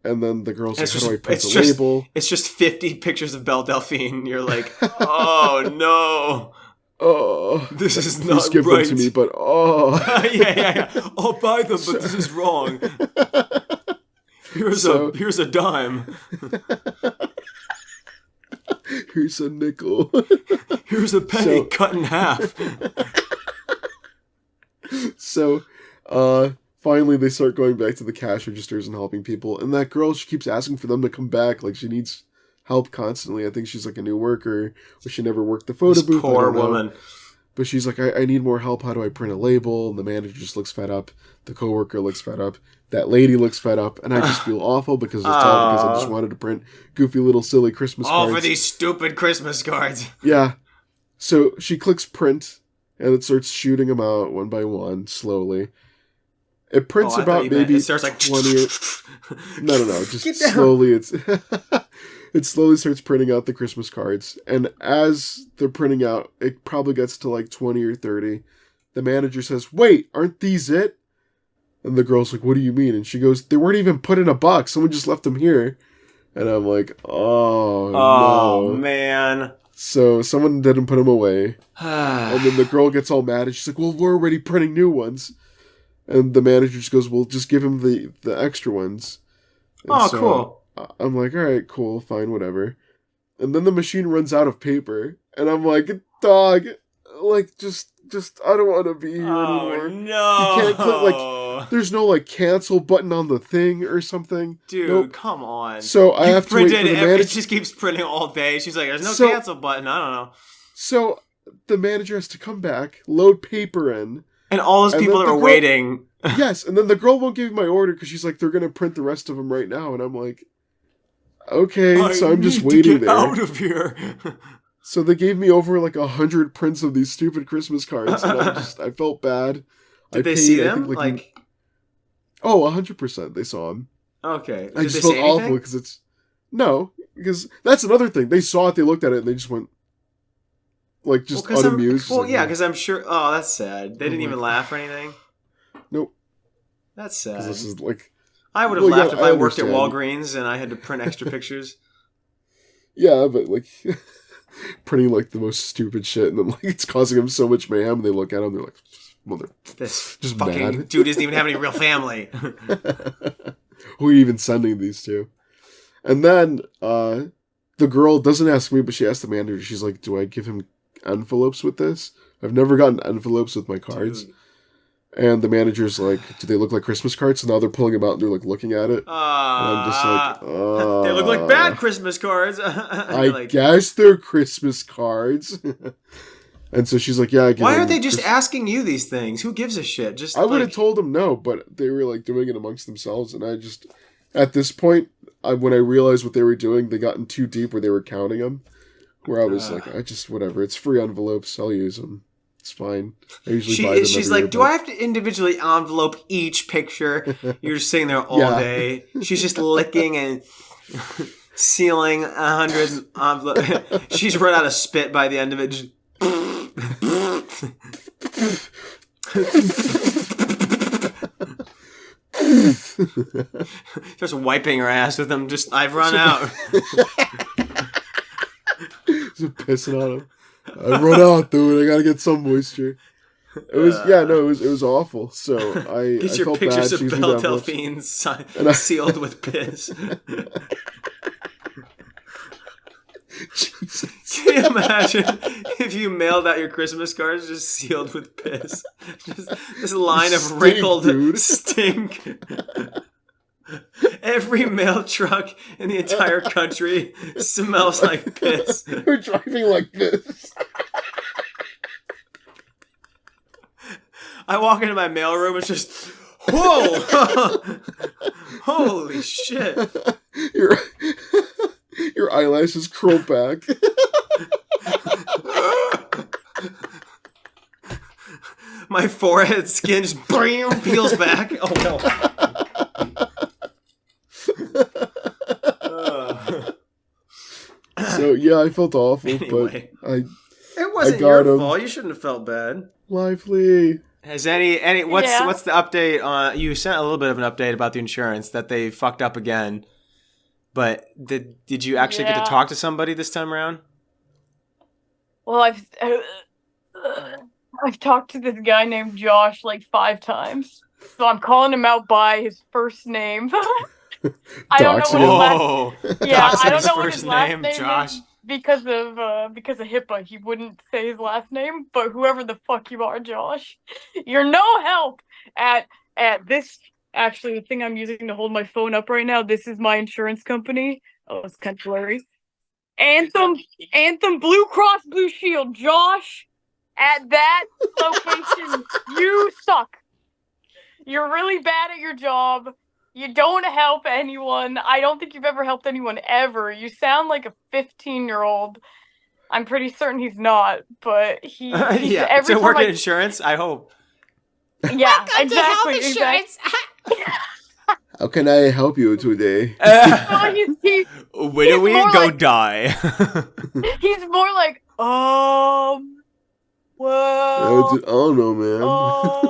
And then the girl's like, how do I print the label? It's just 50 pictures of Belle Delphine. You're like, oh, no. Oh, this is not right. Please give them to me, but yeah. I'll buy them, but this is wrong. Here's a dime. Here's a nickel. Here's a penny cut in half. So, finally they start going back to the cash registers and helping people. And that girl, she keeps asking for them to come back. Like, she needs help constantly. I think she's like a new worker, or she never worked the photo booth. Poor woman. But she's like, I need more help. How do I print a label? And the manager just looks fed up. The coworker looks fed up. That lady looks fed up. And I just feel awful because I just wanted to print goofy little silly Christmas cards. All for these stupid Christmas cards. Yeah. So she clicks print, and it starts shooting them out one by one, slowly. It prints I thought about you meant maybe it starts like 20. No. Just Get down. slowly. It slowly starts printing out the Christmas cards, and as they're printing out, it probably gets to like 20 or 30. The manager says, "Wait, aren't these it?" And the girl's like, "What do you mean?" And she goes, "They weren't even put in a box. Someone just left them here." And I'm like, "Oh no, man." So someone didn't put them away. And then the girl gets all mad, and she's like, "Well, we're already printing new ones." And the manager just goes, "Well, just give him the extra ones." And Cool. I'm like, all right, cool, fine, whatever. And then the machine runs out of paper, and I'm like, dog, like, just, I don't want to be here anymore. No. You can't click, like, there's no, like, cancel button on the thing or something. Dude, nope. Come on. So I have to wait for the manager. It just keeps printing all day. She's like, there's no cancel button. I don't know. So the manager has to come back, load paper in. And all those people that were waiting. Yes, and then the girl won't give me my order because she's like, they're going to print the rest of them right now. And I'm like, okay, so I'm just waiting there. Out of here. So they gave me over like 100 prints of these stupid Christmas cards, and I felt bad. Did they see them? Oh, 100%. They saw them. Okay. I just felt awful because because that's another thing. They saw it, they looked at it, and they just went like just unamused. Because I'm sure. Oh, that's sad. They didn't even laugh or anything. Nope. That's sad. This is like. I would have laughed if I worked at Walgreens and I had to print extra pictures. Yeah, but like printing like the most stupid shit, and then like it's causing them so much mayhem. And they look at them, they're like, "Mother, this just fucking mad. Dude doesn't even have any real family." Who are you even sending these to? And then the girl doesn't ask me, but she asked the manager. She's like, "Do I give him envelopes with this? I've never gotten envelopes with my cards." Dude. And the manager's like, "Do they look like Christmas cards?" So now they're pulling them out and they're like looking at it. And I'm just like, they look like bad Christmas cards. I guess they're Christmas cards. And so she's like, "Yeah." Why aren't they just asking you these things? Who gives a shit? Just I would have told them no, but they were like doing it amongst themselves, and I just at this point, when I realized what they were doing, they got in too deep where they were counting them. Where I was like, whatever. It's free envelopes. I'll use them. It's fine. I usually buy them. She's like, "Do I have to individually envelope each picture?" You're just sitting there all day. She's just licking and sealing 100 envelopes. She's run out of spit by the end of it. Just starts wiping her ass with them. Just, I've run out. Just pissing on him. I run out, dude. I gotta get some moisture. It was it was awful. So I felt bad. Pictures of Belle Delphine sealed with piss. Jesus. Can you imagine if you mailed out your Christmas cards just sealed with piss? Just this line of wrinkled stink. Every mail truck in the entire country smells like piss. We're driving like this. I walk into my mailroom, it's just, whoa! Holy shit. Your eyelashes curl back. My forehead skin just peels back. Oh no. So yeah, I felt awful, anyway, but it wasn't your fault. You shouldn't have felt bad. Lively. Has any what's the update on? You sent a little bit of an update about the insurance that they fucked up again. But did you actually get to talk to somebody this time around? Well, I've talked to this guy named Josh like 5 times, so I'm calling him out by his first name. I don't know what his last. Yeah, I don't know what his last name Josh. Is because of HIPAA. He wouldn't say his last name, but whoever the fuck you are, Josh, you're no help at this. Actually, the thing I'm using to hold my phone up right now, this is my insurance company. Oh, it's kind of blurry. Anthem Blue Cross Blue Shield. Josh, at that location, you suck. You're really bad at your job. You don't help anyone. I don't think you've ever helped anyone ever. You sound like a 15-year-old. I'm pretty certain he's not, but he's yeah. To work in insurance, I hope. Yeah, exactly. How can I help you today? So When do we more go like- die? he's more like, well, I don't know, man.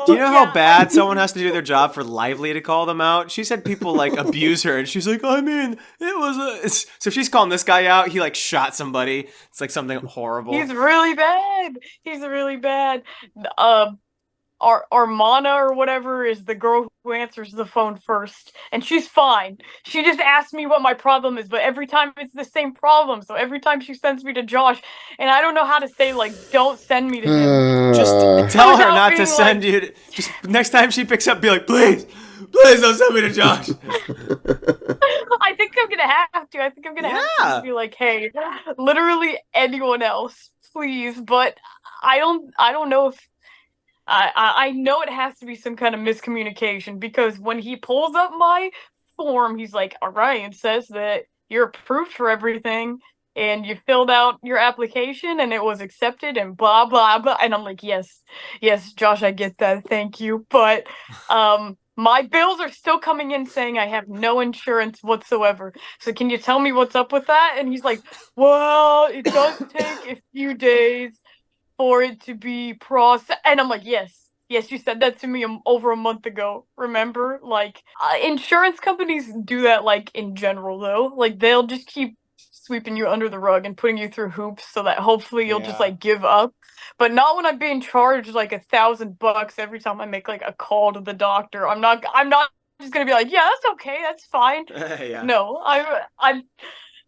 Do you know how yeah. bad someone has to do their job for Lively to call them out? She said people like abuse her, and she's like, I mean, it was a. So she's calling this guy out. He like shot somebody. It's like something horrible. He's really bad. He's really bad. Armana or whatever is the girl who answers the phone first, and she's fine. She just asked me what my problem is, but every time it's the same problem. So every time she sends me to Josh, and I don't know how to say like, don't send me to him. Just tell her Without not to being send like- you. Just next time she picks up, be like, please don't send me to Josh. I think I'm gonna have to. I think I'm gonna have to Yeah. just be like, hey, literally anyone else, please. But I don't know if I know it has to be some kind of miscommunication, because when he pulls up my form, he's like, all right, it says that you're approved for everything and you filled out your application and it was accepted and blah blah blah, and I'm like, yes, Josh, I get that, thank you, but my bills are still coming in saying I have no insurance whatsoever. So can you tell me what's up with that? And he's like, well, it does take a few days for it to be processed. And I'm like, yes, you said that to me over a month ago. Remember? Like, insurance companies do that, like, in general, though. Like, they'll just keep sweeping you under the rug and putting you through hoops so that hopefully you'll just, like, give up. But not when I'm being charged, like, $1,000 every time I make, like, a call to the doctor. I'm not just gonna be like, yeah, that's okay, that's fine. Yeah. No,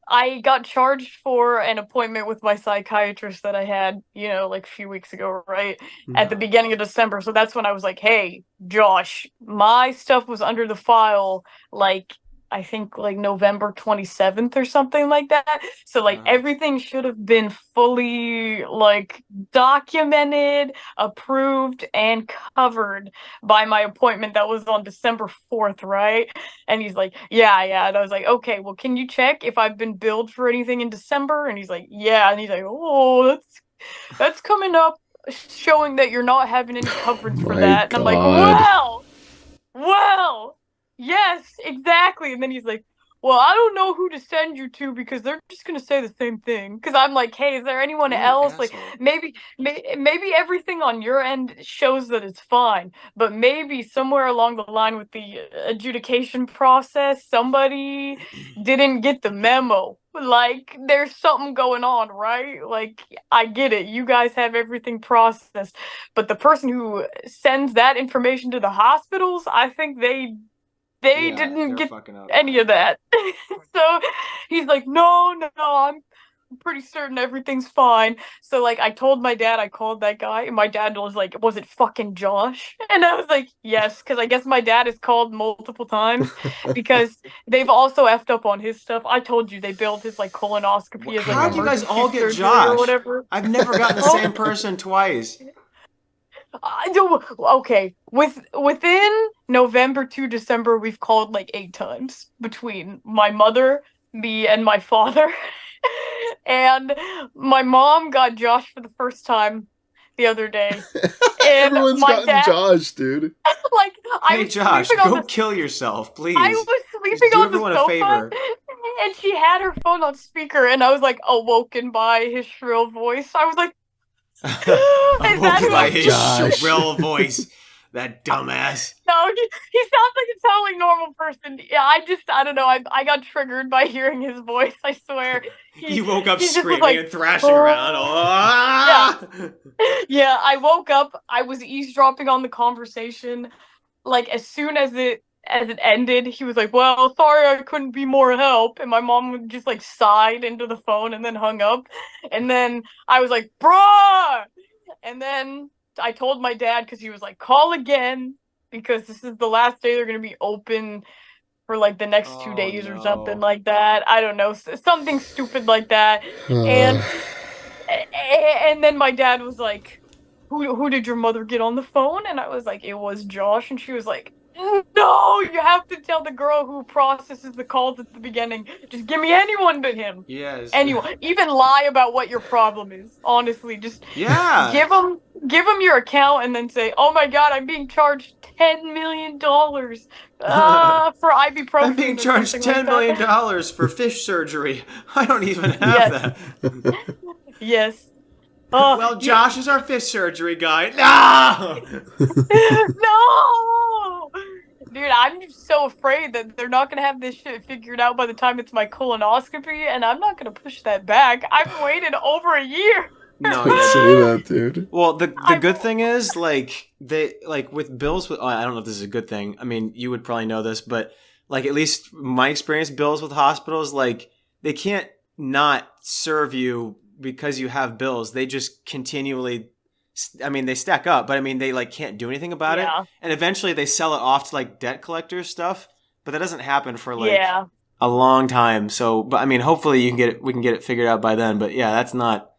I got charged for an appointment with my psychiatrist that I had, like a few weeks ago, right? At the beginning of December. So that's when I was like, hey, Josh, my stuff was under the file, like, I think like November 27th or something like that. So like everything should have been fully like documented, approved, and covered by my appointment that was on December 4th, right? And he's like, yeah. And I was like, okay, well, can you check if I've been billed for anything in December? And he's like, yeah. And he's like, oh, that's coming up showing that you're not having any coverage for My that. And I'm like, God. well, yes, exactly. And then he's like, well, I don't know who to send you to because they're just gonna say the same thing. Because I'm like, hey, is there anyone What an else? Like, asshole. maybe everything on your end shows that it's fine, but maybe somewhere along the line with the adjudication process, somebody didn't get the memo. Like, there's something going on, right? Like, I get it. You guys have everything processed, but the person who sends that information to the hospitals, I think they didn't get any of that. So he's like, no, I'm pretty certain everything's fine. So like I told my dad I called that guy, and my dad was like, was it fucking Josh? And I was like, yes, because I guess my dad has called multiple times because they've also effed up on his stuff. I told you they billed his like colonoscopy as like How'd you guys emergency all get surgery Josh? or whatever. I've never gotten the same person twice. I do. Okay, within November to December, we've called like 8 times between my mother, me, and my father. And my mom got Josh for the first time the other day. And Everyone's my gotten dad, Josh, dude. like, I Hey was Josh, sleeping on go the kill yourself, please. I was sleeping do on the everyone a sofa, favor. and she had her phone on speaker, and I was like awoken by his shrill voice. I was like, I'm woken by his Josh. shrill voice. That dumbass. no, he sounds like a totally normal person. Yeah, I don't know. I got triggered by hearing his voice. I swear. You woke up he just was screaming like, and thrashing "Oh." around. Ah! Yeah, I woke up. I was eavesdropping on the conversation. Like as soon as it ended, he was like, "Well, sorry, I couldn't be more help." And my mom just like sighed into the phone and then hung up. And then I was like, "Bruh!" And then I told my dad because he was like, "Call again because this is the last day they're gonna be open for like the next 2 days or something like that. I don't know, something stupid like that." And then my dad was like, who did your mother get on the phone? And I was like, it was Josh. And she was like, No, you have to tell the girl who processes the calls at the beginning. Just give me anyone but him. Yes. Anyone. Even lie about what your problem is. Honestly, just Yeah. give them your account and then say, "Oh my God, I'm being charged $10 million for ibuprofen I'm being or charged something $10 like million that." for fish surgery. I don't even have Yes. that. Yes. Well, Josh is our fish surgery guy. No! No! Dude, I'm just so afraid that they're not gonna have this shit figured out by the time it's my colonoscopy, and I'm not gonna push that back. I've waited over a year. No, Don't yeah. say that, dude. Well, the good thing is, like, they, like, with bills, with, I don't know if this is a good thing. I mean, you would probably know this, but, like, at least my experience, bills with hospitals, like, they can't not serve you because you have bills. They just continually, I mean, they stack up, but I mean, they, like, can't do anything about it. Yeah. And eventually they sell it off to, like, debt collectors stuff, but that doesn't happen for, like, Yeah. a long time. So, but I mean, hopefully we can get it figured out by then, but yeah, that's not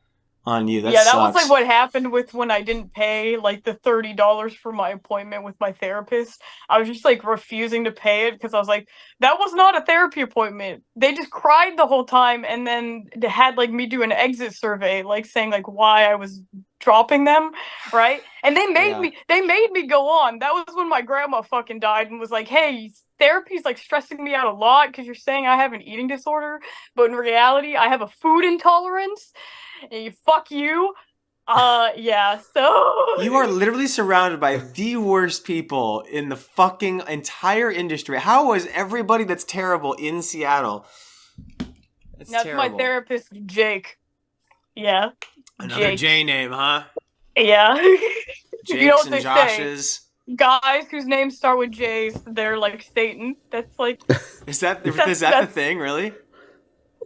on you. That Yeah, that sucks. was like what happened with when I didn't pay like the $30 for my appointment with my therapist. I was just like refusing to pay it because I was like, that was not a therapy appointment. They just cried the whole time and then they had like me do an exit survey, like saying like why I was dropping them, right? And they made me go on. That was when my grandma fucking died and was like, hey, therapy's like stressing me out a lot because you're saying I have an eating disorder, but in reality I have a food intolerance. And fuck you. Yeah, so You are literally surrounded by the worst people in the fucking entire industry. How was everybody that's terrible in Seattle? that's terrible. my therapist, Jake. Yeah. Another Jake. J name, huh? Yeah. Jakes You know what and they Joshes. say? Guys whose names start with J's, they're like Satan. That's like Is that the thing, really?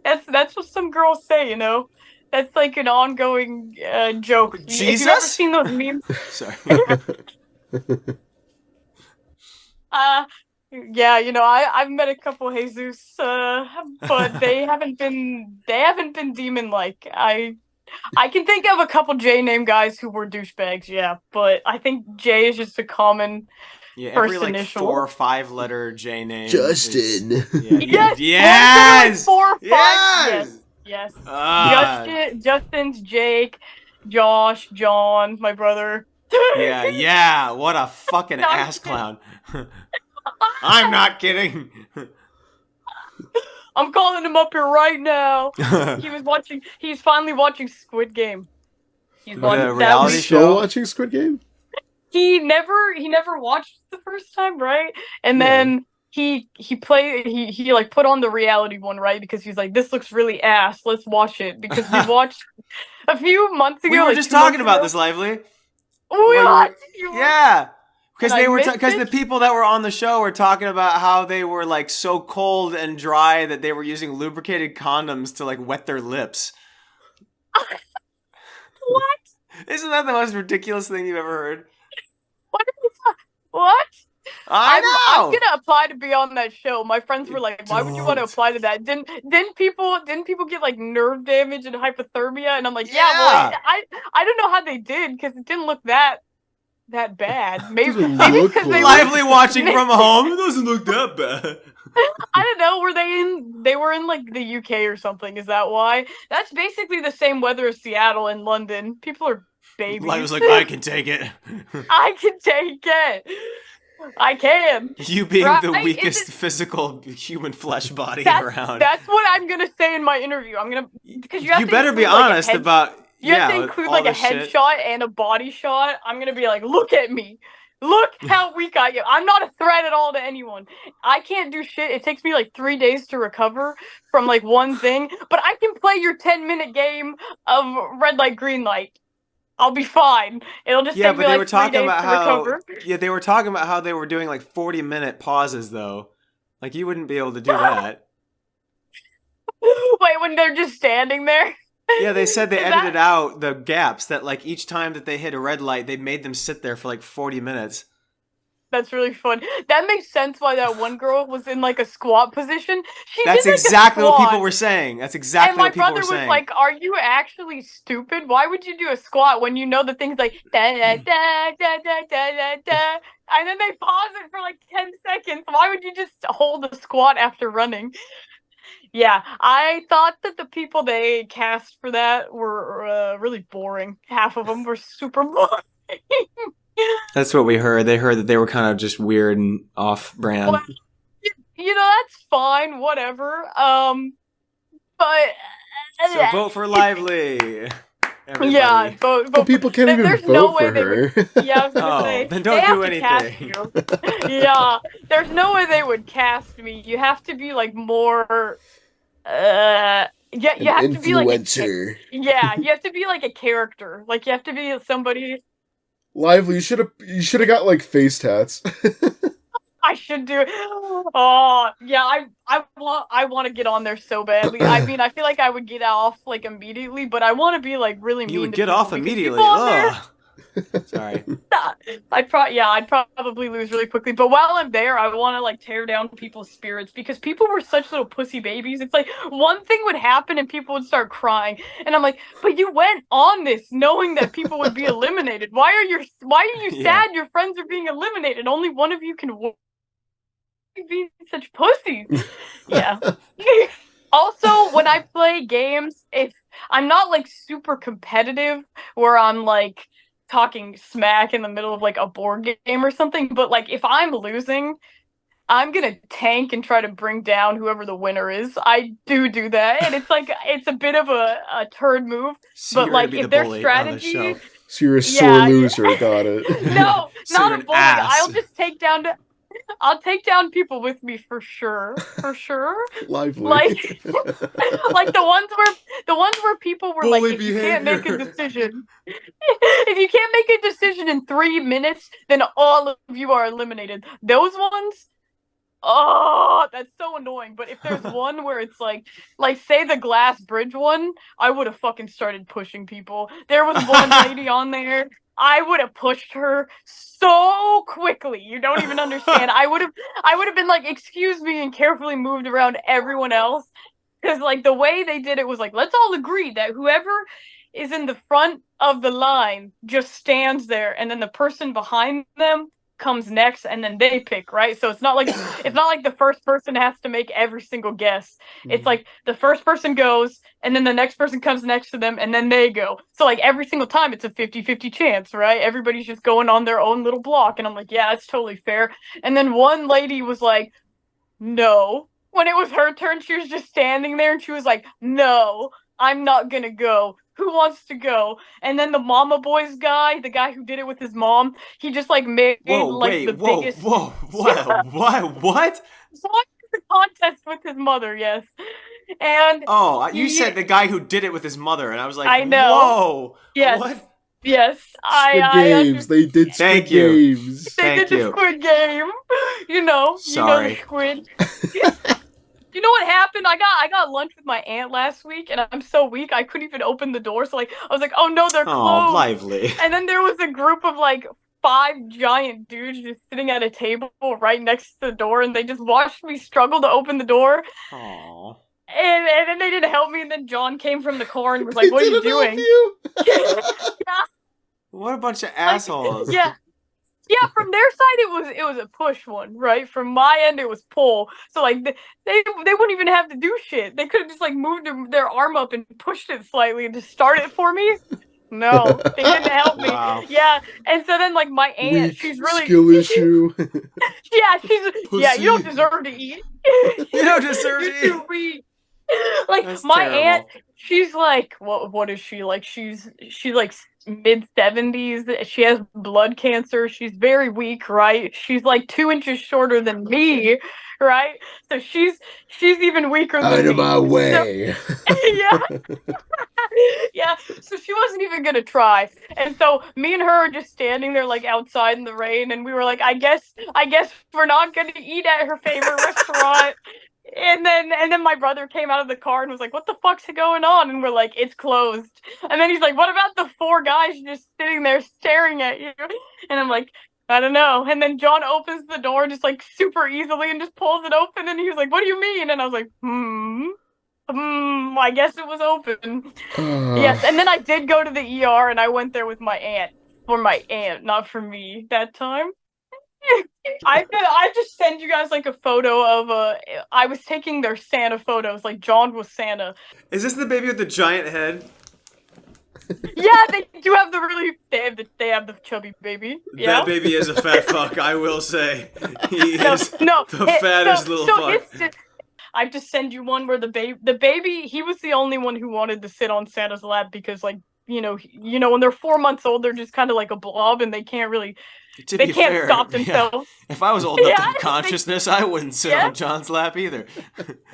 that's what some girls say, you know? That's like an ongoing joke. Jesus? If you've ever seen those memes, Sorry. yeah, you know, I've met a couple Jesus, but they haven't been demon like. I can think of a couple J name guys who were douchebags, yeah, but I think J is just a common Yeah, first every like initial. 4 or 5 letter J name. Justin. Yes. 4 or 5. Yes. Yes. Yes. Justin's Jake, Josh, John, my brother. Yeah. What a fucking ass clown. I'm not kidding. I'm calling him up here right now. He's finally watching Squid Game. He's watching The reality He's show. still watching Squid Game? He never watched the first time, right? And then he like put on the reality one, right? Because he's like, this looks really ass. Let's watch it. Because we watched a few months ago. We were like just 2 months talking about ago. this, Lively. Yeah. Because the people that were on the show were talking about how they were like so cold and dry that they were using lubricated condoms to like wet their lips. What? Isn't that the most ridiculous thing you've ever heard? What? I know. I'm gonna apply to be on that show. My friends were like, "Why would you want to apply to that? Didn't people get like nerve damage and hypothermia?" And I'm like, "Yeah, well, I don't know how they did because it didn't look that bad. Maybe because they Lively watching from home. It doesn't look that bad. I don't know. They were in like the UK or something. Is that why? That's basically the same weather as Seattle and London. People are babies. Lively was like, I can take it. I can take it. I can. You being the weakest physical human flesh body around. That's what I'm gonna say in my interview. I'm gonna because you better be honest about. You have to include like a headshot and a body shot. I'm gonna be like, look at me. Look how weak I am. I'm not a threat at all to anyone. I can't do shit. It takes me like 3 days to recover from like one thing, but I can play your 10-minute game of red light, green light. I'll be fine. It'll just take me like 3 days to recover. Yeah, they were talking about how they were doing like 40-minute pauses though. Like you wouldn't be able to do that. Wait, when they're just standing there? Yeah, they said they edited out the gaps that like each time that they hit a red light, they made them sit there for like 40 minutes. That's really fun. That makes sense why that one girl was in like a squat position. She That's did like exactly a what squat. people were saying. That's And exactly my what people brother were was saying. like, "Are you actually stupid? Why would you do a squat when you know the thing's like da da da da da da da da?" And then they pause it for like 10 seconds. Why would you just hold a squat after running? Yeah, I thought that the people they cast for that were really boring. Half of them were super boring. That's what we heard. They heard that they were kind of just weird and off-brand. Well, that's fine, whatever. But So vote for Lively. Everybody. yeah, But people can't even there's vote no for way they her. would. Yeah, I was gonna say then they don't have do to cast anything. you. Yeah, there's no way they would cast me. You have to be like more. Yeah, An you have to be like influencer. yeah, you have to be like a character. Like you have to be somebody. Lively, you should have got like face tats. I should do. Oh yeah, I want to get on there so badly. I mean, I feel like I would get off like immediately, but I want to be like really mean You would to get people off because immediately. people on there. Ugh. Sorry. I'd probably lose really quickly. But while I'm there, I want to like tear down people's spirits because people were such little pussy babies. It's like one thing would happen and people would start crying, and I'm like, but you went on this knowing that people would be eliminated. Why are you Yeah. sad? Your friends are being eliminated. Only one of you can be such pussies. Yeah. Also, when I play games, if I'm not like super competitive, where I'm like talking smack in the middle of like a board game or something, but like if I'm losing, I'm gonna tank and try to bring down whoever the winner is. I do that, and it's a bit of a turd move. So But you're gonna like be the if their bully on the show. strategy, So you're a sore yeah, loser, got it. no, So you're not a an bully. ass. I'll take down people with me for sure. Lively. Like like the ones where people were Bully like, if you can't make a behavior. decision, if you can't make a decision in 3 minutes, then all of you are eliminated. Those ones, oh, that's so annoying. But if there's one where it's like say the glass bridge one, I would have fucking started pushing people. There was one lady on there. I would have pushed her so quickly. You don't even understand. I would have been like, "Excuse me," and carefully moved around everyone else. Because like the way they did it was like, let's all agree that whoever is in the front of the line just stands there, and then the person behind them comes next, and then they pick, right? So it's not like the first person has to make every single guess. It's like the first person goes, and then the next person comes next to them, and then they go. So like every single time it's a 50-50 chance, right? Everybody's just going on their own little block, and I'm like, yeah, that's totally fair. And then one lady was like, no. When it was her turn, she was just standing there and she was like, no, I'm not gonna go. Who wants to go? And then the Mama Boys guy, the guy who did it with his mom, he just like made Whoa, like wait, the whoa, biggest whoa, what? the contest with his mother, yes. And Oh, you he, said the guy who did it with his mother, and I was like, I know. whoa, Yes. what? Yes. Squid Games. They did Squid Thank you. Games. They Thank did you. the Squid Game. Sorry. The Squid. You know what happened? I got lunch with my aunt last week, and I'm so weak I couldn't even open the door. So like I was like, oh no, they're Oh, closed. Lively. And then there was a group of like 5 giant dudes just sitting at a table right next to the door, and they just watched me struggle to open the door. Aw. And then they didn't help me, and then John came from the car and was like, "What are you doing?" Yeah, What a bunch of assholes. yeah. Yeah, from their side it was a push one, right? From my end it was pull. So like they wouldn't even have to do shit. They could have just like moved their arm up and pushed it slightly and just started it for me. No, they didn't help me. Wow. Yeah, and so then like my aunt, Weak she's really skill issue. yeah, you don't deserve to eat. You don't deserve You're to too eat. weak. Like That's my terrible. aunt, she's like, what is she like? She's like mid-70s. She has blood cancer. She's very weak, right? She's like 2 inches shorter than me, right? So she's even weaker than Out me. of my way. Yeah. Yeah, so she wasn't even gonna try. And so me and her are just standing there like outside in the rain, and we were like, I guess we're not gonna eat at her favorite restaurant. And then my brother came out of the car and was like, what the fuck's going on? And we're like, it's closed. And then he's like, what about the 4 guys just sitting there staring at you? And I'm like, I don't know. And then John opens the door just like super easily and just pulls it open. And he was like, what do you mean? And I was like, I guess it was open. Yes. And then I did go to the ER and I went there with my aunt. For my aunt, not for me that time. I just send you guys like a photo of I was taking their Santa photos, like John was Santa. Is this the baby with the giant head? Yeah, they do have they have the chubby baby. Yeah. That baby is a fat fuck, I will say. He is the fattest little fuck. I just send you one where the baby, he was the only one who wanted to sit on Santa's lap because like, you know, when they're 4 months old, they're just kind of like a blob and they can't really, stop themselves. Yeah. If I was old enough to have consciousness, I wouldn't sit on John's lap either.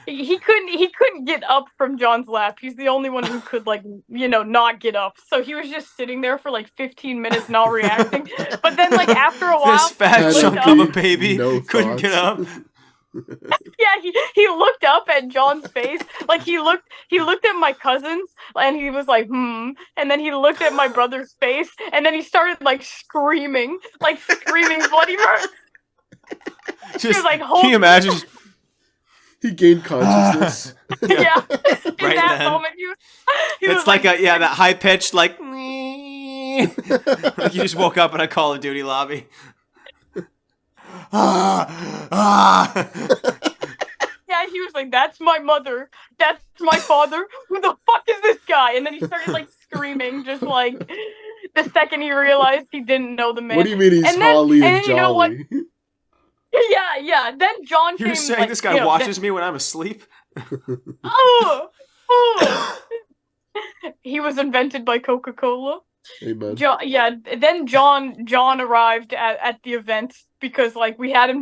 He couldn't get up from John's lap. He's the only one who could like, not get up. So he was just sitting there for like 15 minutes not reacting. But then like after a while, this fat chunk of a baby couldn't get up. Yeah, he looked up at John's face, like he looked at my cousins, and he was like, and then he looked at my brother's face, and then he started like screaming bloody murder. He was like, can you imagine? He gained consciousness. Yeah, in right that then. moment, he it's was like that high pitched like you just woke up in a Call of Duty lobby. Yeah, he was like, that's my mother, that's my father, who the fuck is this guy? And then he started like screaming, just like the second he realized he didn't know the man. What do you mean he's Holly and Jolly? You know what? Yeah. Then John came. You're saying like, this guy watches me when I'm asleep? Oh. He was invented by Coca-Cola. Amen. Then John arrived at the event because like we had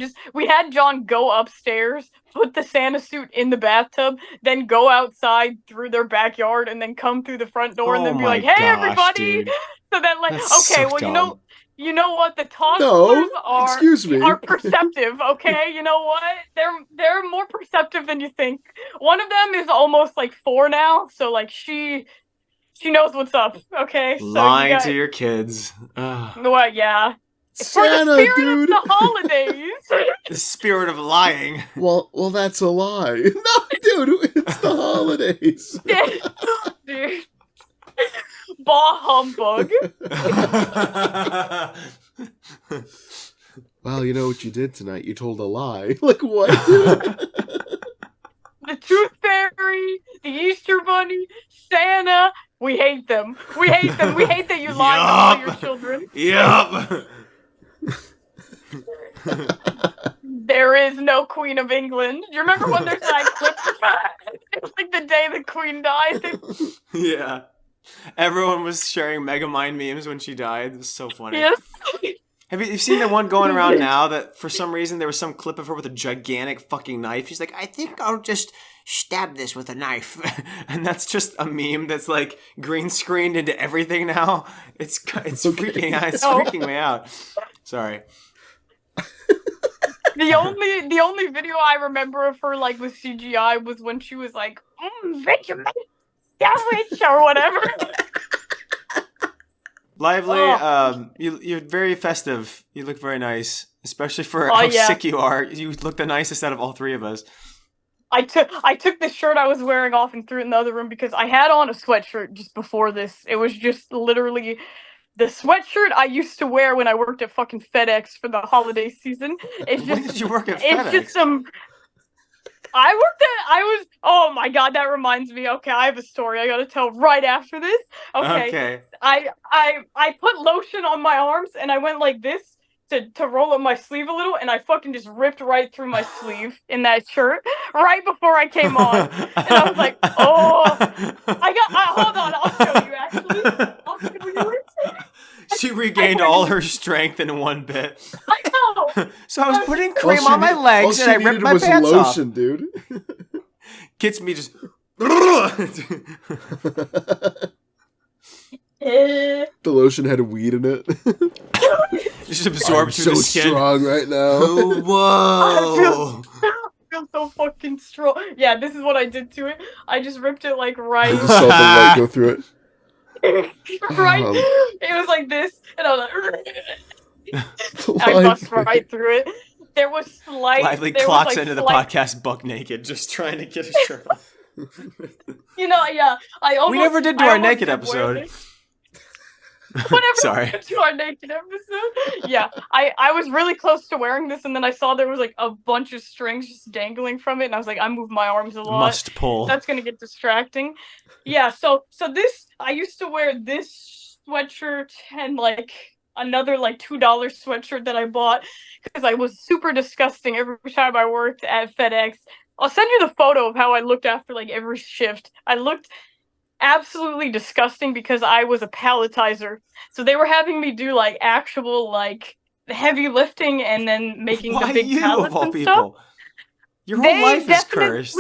John go upstairs, put the Santa suit in the bathtub, then go outside through their backyard and then come through the front door and then be like, "Hey, everybody!" Dude. So then like, That's okay, so well dumb. you know what, the toddlers are perceptive, okay? You know what? They're more perceptive than you think. One of them is almost like 4 now, so like she knows what's up, okay? So lying to your kids. What? Yeah. Santa, for the spirit dude. of the holidays. The spirit of lying. Well, that's a lie. No, dude, it's the holidays. Dude. Bah humbug. Well, you know what you did tonight? You told a lie. Like what, dude? The Tooth Fairy, the Easter Bunny, Santa. We hate them. We hate them. We hate that you lied to all your children. Yup. There is no Queen of England. Do you remember when there's that clip? It was like the day the Queen died. Yeah. Everyone was sharing Megamind memes when she died. It was so funny. Yes. Have you seen the one going around now that for some reason there was some clip of her with a gigantic fucking knife? She's like, I think I'll just stab this with a knife. And that's just a meme that's like green screened into everything now. It's freaking me out. Sorry. The only video I remember of her like with CGI was when she was like, Vegemite sandwich or whatever. Lively, you're very festive. You look very nice, especially for how sick you are. You look the nicest out of all 3 of us. I took the shirt I was wearing off and threw it in the other room because I had on a sweatshirt just before this. It was just literally the sweatshirt I used to wear when I worked at fucking FedEx for the holiday season. It's just, when did you work at FedEx? It's just oh my god, that reminds me. Okay, I have a story I gotta tell right after this. Okay. I put lotion on my arms and I went like this to roll up my sleeve a little, and I fucking just ripped right through my sleeve in that shirt right before I came on. And I was like, oh, hold on, I'll show you actually. I'll show you it. She regained all her strength in one bit. I know. So I was putting cream on my legs and I ripped my pants lotion, off. Dude. Gets me just. The lotion had weed in it. Just absorbed through the skin. So strong right now. Whoa. I feel so fucking strong. Yeah, this is what I did to it. I just ripped it like right. I just saw the light go through it. Right? It was like this, and I was like. I bust right through it. There was slight. Lively there clocks was, like, into the slight, podcast buck naked, just trying to get his shirt off. Yeah. I almost. We never did do I our almost naked did wear episode. this. Whatever. Sorry. To our naked episode. Yeah, I was really close to wearing this, and then I saw there was like a bunch of strings just dangling from it, and I was like, I move my arms a lot. Must pull. That's gonna get distracting. Yeah. So this, I used to wear this sweatshirt and like another like $2 sweatshirt that I bought because I was super disgusting every time I worked at FedEx. I'll send you the photo of how I looked after like every shift. I looked absolutely disgusting because I was a palletizer. So they were having me do like actual like heavy lifting and then making Why the big you, pallets of all and people? stuff. Your whole life is cursed.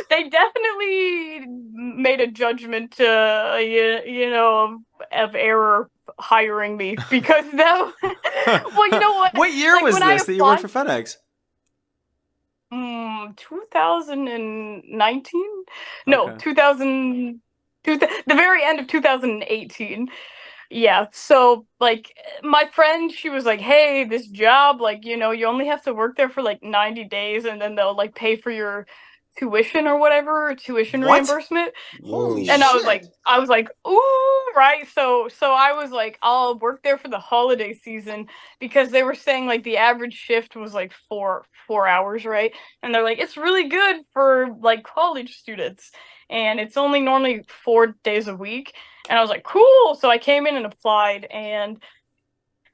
They definitely made a judgment, of error hiring me because that. Well, you know what? What year was this that you worked for FedEx? 2019? No, Okay. 2000, the very end of 2018. Yeah, so, like, my friend, she was like, hey, this job, like, you only have to work there for, like, 90 days, and then they'll, like, pay for your tuition or whatever, tuition What? reimbursement. Holy And shit. I was like, ooh, right? So I was like, I'll work there for the holiday season because they were saying, like, the average shift was, like, four hours, right? And they're like, it's really good for, like, college students. And it's only normally 4 days a week. And I was like, cool. So I came in and applied, and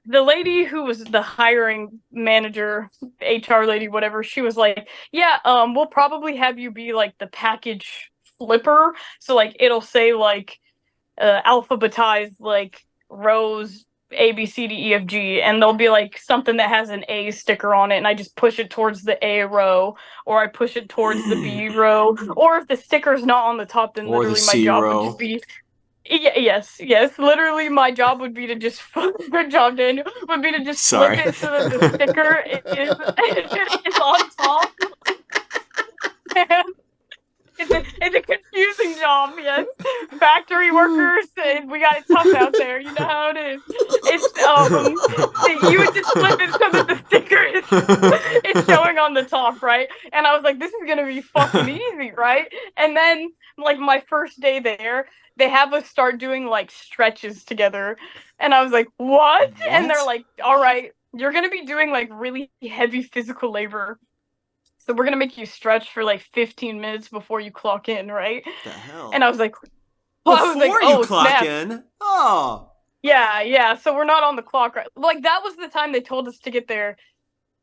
the lady who was the hiring manager, HR lady, whatever, she was like, yeah, we'll probably have you be like the package flipper. So like it'll say like alphabetized like rows A, B, C, D, E, F, G, and there'll be like something that has an A sticker on it, and I just push it towards the A row, or I push it towards the B row, or if the sticker's not on the top, then Or the literally my C job row. would just be. Yes. Literally, my job would be to just good job, Daniel. Would be to just Sorry. flip it so that the sticker is on top. And it's a confusing job. Yes, factory workers. We got it tough out there. You know how it is. It's you would just flip it so that the sticker is showing on the top, right? And I was like, this is gonna be fucking easy, right? And then like my first day there, they have us start doing like stretches together, and I was like, what? And they're like, all right, you're gonna be doing like really heavy physical labor. So we're gonna make you stretch for like 15 minutes before you clock in, right? The hell? And I was like, before you clock snap. in? Oh. Yeah. So we're not on the clock, right? Like that was the time they told us to get there.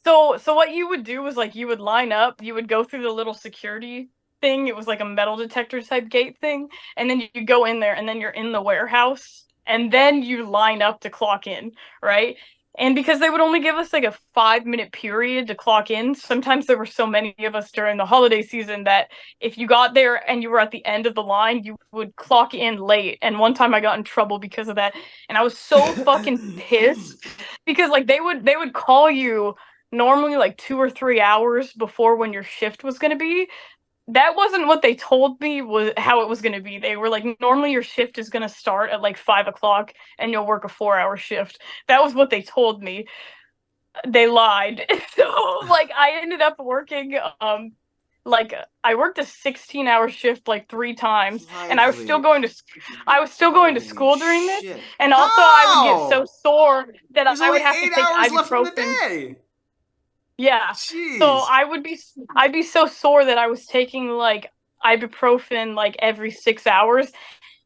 So what you would do was like you would line up, you would go through the little security thing. It was like a metal detector type gate thing, and then you go in there, and then you're in the warehouse, and then you line up to clock in, right? And because they would only give us like a 5-minute period to clock in, sometimes there were so many of us during the holiday season that if you got there and you were at the end of the line, you would clock in late. And one time I got in trouble because of that, and I was so fucking pissed because like they would call you normally like 2 or 3 hours before when your shift was going to be. That wasn't what they told me was how it was going to be. They were like, normally your shift is going to start at like 5 o'clock and you'll work a 4-hour shift. That was what they told me. They lied. So like I ended up working like I worked a 16-hour shift like 3 times. Lively. And I was still going to school during this. Shit. And also I would get so sore that There's I would only have 8 to take hours left from the ibuprofen. day. Yeah. Jeez. So I'd be so sore that I was taking like ibuprofen like every 6 hours.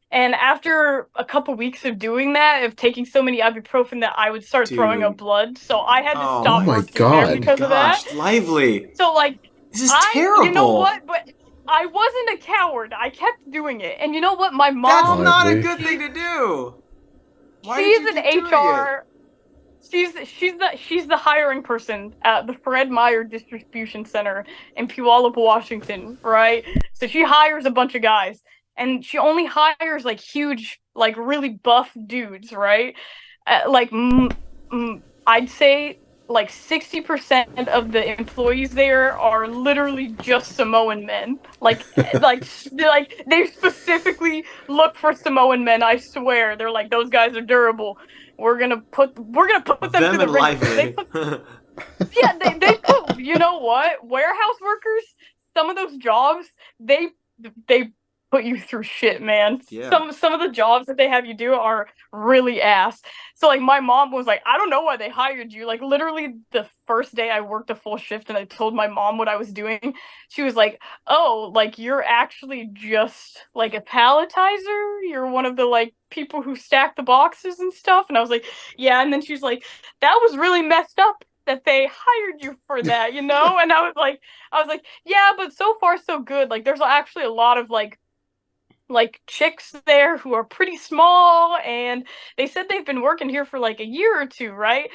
And after a couple weeks of doing that, of taking so many ibuprofen, that I would start throwing up blood. So I had to stop my working God. there because of that. Lively. So like This is terrible. You know what? But I wasn't a coward. I kept doing it. And you know what? My That's mom, not a Lively. good thing to do. Why she's did you an keep doing HR. She's the hiring person at the Fred Meyer Distribution Center in Puyallup, Washington, right? So she hires a bunch of guys, and she only hires like huge, like really buff dudes, right? I'd say like 60% of the employees there are literally just Samoan men. Like they specifically look for Samoan men. I swear, they're like, those guys are durable. We're gonna put them Them through the and ringer. Lively. Yeah, they put, you know what, warehouse workers. Some of those jobs, they they put you through shit, man. Yeah. Some of the jobs that they have you do are really ass. So like my mom was like, I don't know why they hired you. Like literally the first day I worked a full shift and I told my mom what I was doing, she was like, "Oh, like you're actually just like a palletizer? You're one of the like people who stack the boxes and stuff?" And I was like, "Yeah." And then she's like, "That was really messed up that they hired you for that, you know?" And I was like, "Yeah, but so far so good. Like there's actually a lot of like chicks there who are pretty small, and they said they've been working here for like a year or two, right?"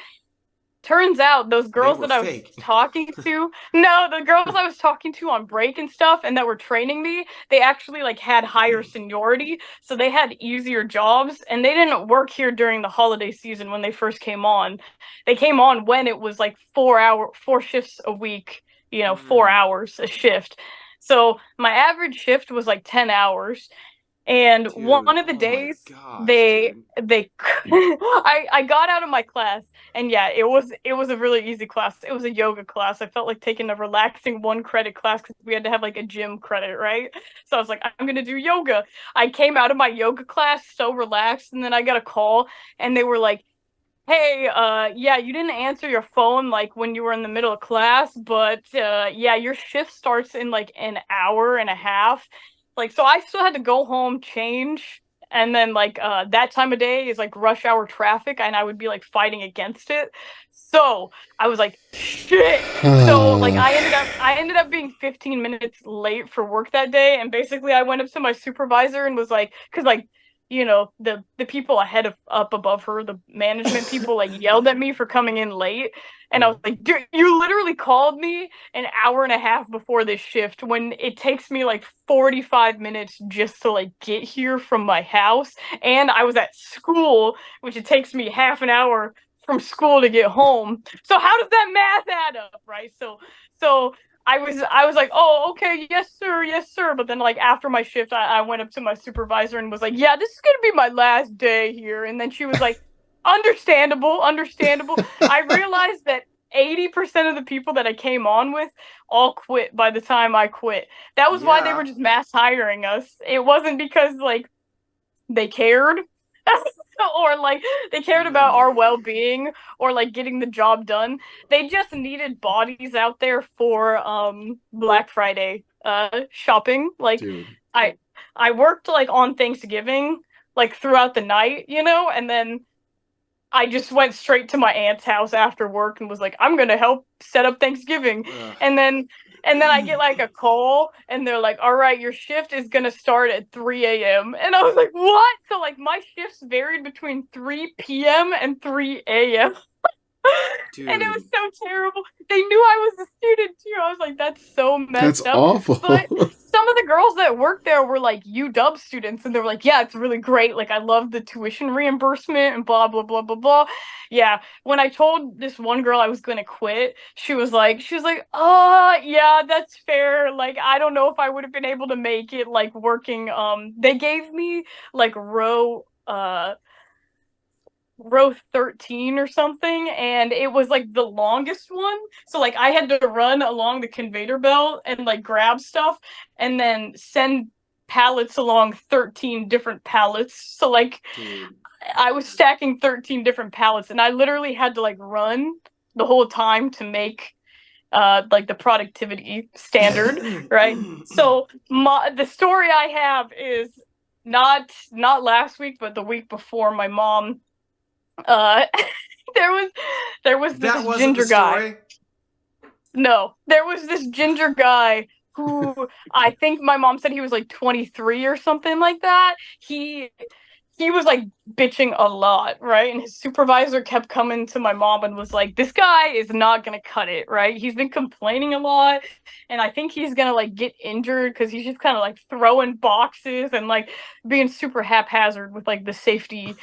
Turns out those girls that I was fake. talking to, no, the girls I was talking to on break and stuff and that were training me, they actually like had higher seniority, so they had easier jobs, and they didn't work here during the holiday season when they first came on. They came on when it was like 4 shifts a week, 4 hours a shift. So my average shift was like 10 hours. And Dude, one of the oh my days gosh, they dude. they I got out of my class, and yeah, it was a really easy class. It was a yoga class. I felt like taking a relaxing 1 credit class because we had to have like a gym credit, right? So I was like, I'm gonna do yoga. I came out of my yoga class so relaxed, and then I got a call and they were like, "Hey, yeah, you didn't answer your phone like when you were in the middle of class, but yeah, your shift starts in like an hour and a half." Like, so I still had to go home, change, and then like that time of day is like rush hour traffic, and I would be like fighting against it. So I was like, shit. So like I ended up being 15 minutes late for work that day, and basically I went up to my supervisor and was like, because like the people ahead of up above her, the management people, like yelled at me for coming in late, and I was like, dude, you literally called me an hour and a half before this shift when it takes me like 45 minutes just to like get here from my house, and I was at school, which it takes me half an hour from school to get home. So how does that math add up, right? So I was like, "Oh, okay, yes, sir." But then like after my shift, I went up to my supervisor and was like, "Yeah, this is gonna be my last day here." And then she was like, "Understandable, understandable." I realized that 80% of the people that I came on with all quit by the time I quit. That was why they Yeah. were just mass hiring us. It wasn't because like they cared. Or like they cared about our well-being or like getting the job done. They just needed bodies out there for Black Friday shopping. Like Dude. I I worked like on Thanksgiving like throughout the night, and then I just went straight to my aunt's house after work and was like, I'm gonna help set up Thanksgiving. Ugh. And then I get like a call and they're like, all right, your shift is gonna start at 3 a.m. And I was like, what? So like my shifts varied between 3 p.m. and 3 a.m. Dude. And it was so terrible. They knew I was a student too. I was like, that's so That's messed up. awful. But some of the girls that worked there were like UW students, and they were like, yeah, it's really great. Like, I love the tuition reimbursement and blah blah blah blah blah. Yeah. When I told this one girl I was gonna quit, she was like, oh yeah, that's fair. Like, I don't know if I would have been able to make it like working. They gave me like row 13 or something, and it was like the longest one, so like I had to run along the conveyor belt and like grab stuff and then send pallets along 13 different pallets, so like Dude. I was stacking 13 different pallets, and I literally had to like run the whole time to make like the productivity standard, right? So the story I have is not last week but the week before. My mom uh, there was this That wasn't ginger the guy. story? No, there was this ginger guy who I think my mom said he was like 23 or something like that. He was like bitching a lot, right? And his supervisor kept coming to my mom and was like, this guy is not gonna cut it, right? He's been complaining a lot, and I think he's gonna like get injured because he's just kind of like throwing boxes and like being super haphazard with like the safety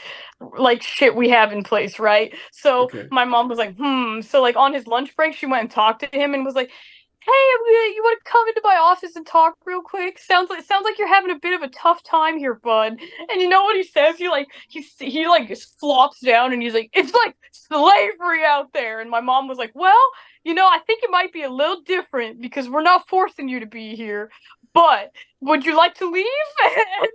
like shit we have in place, right? So Okay. my mom was like, so like on his lunch break, she went and talked to him and was like, you want to come into my office and talk real quick? Sounds like you're having a bit of a tough time here, bud. And you know what he says? He flops down and he's like, it's like slavery out there. And my mom was like, well, I think it might be a little different because we're not forcing you to be here. But would you like to leave? And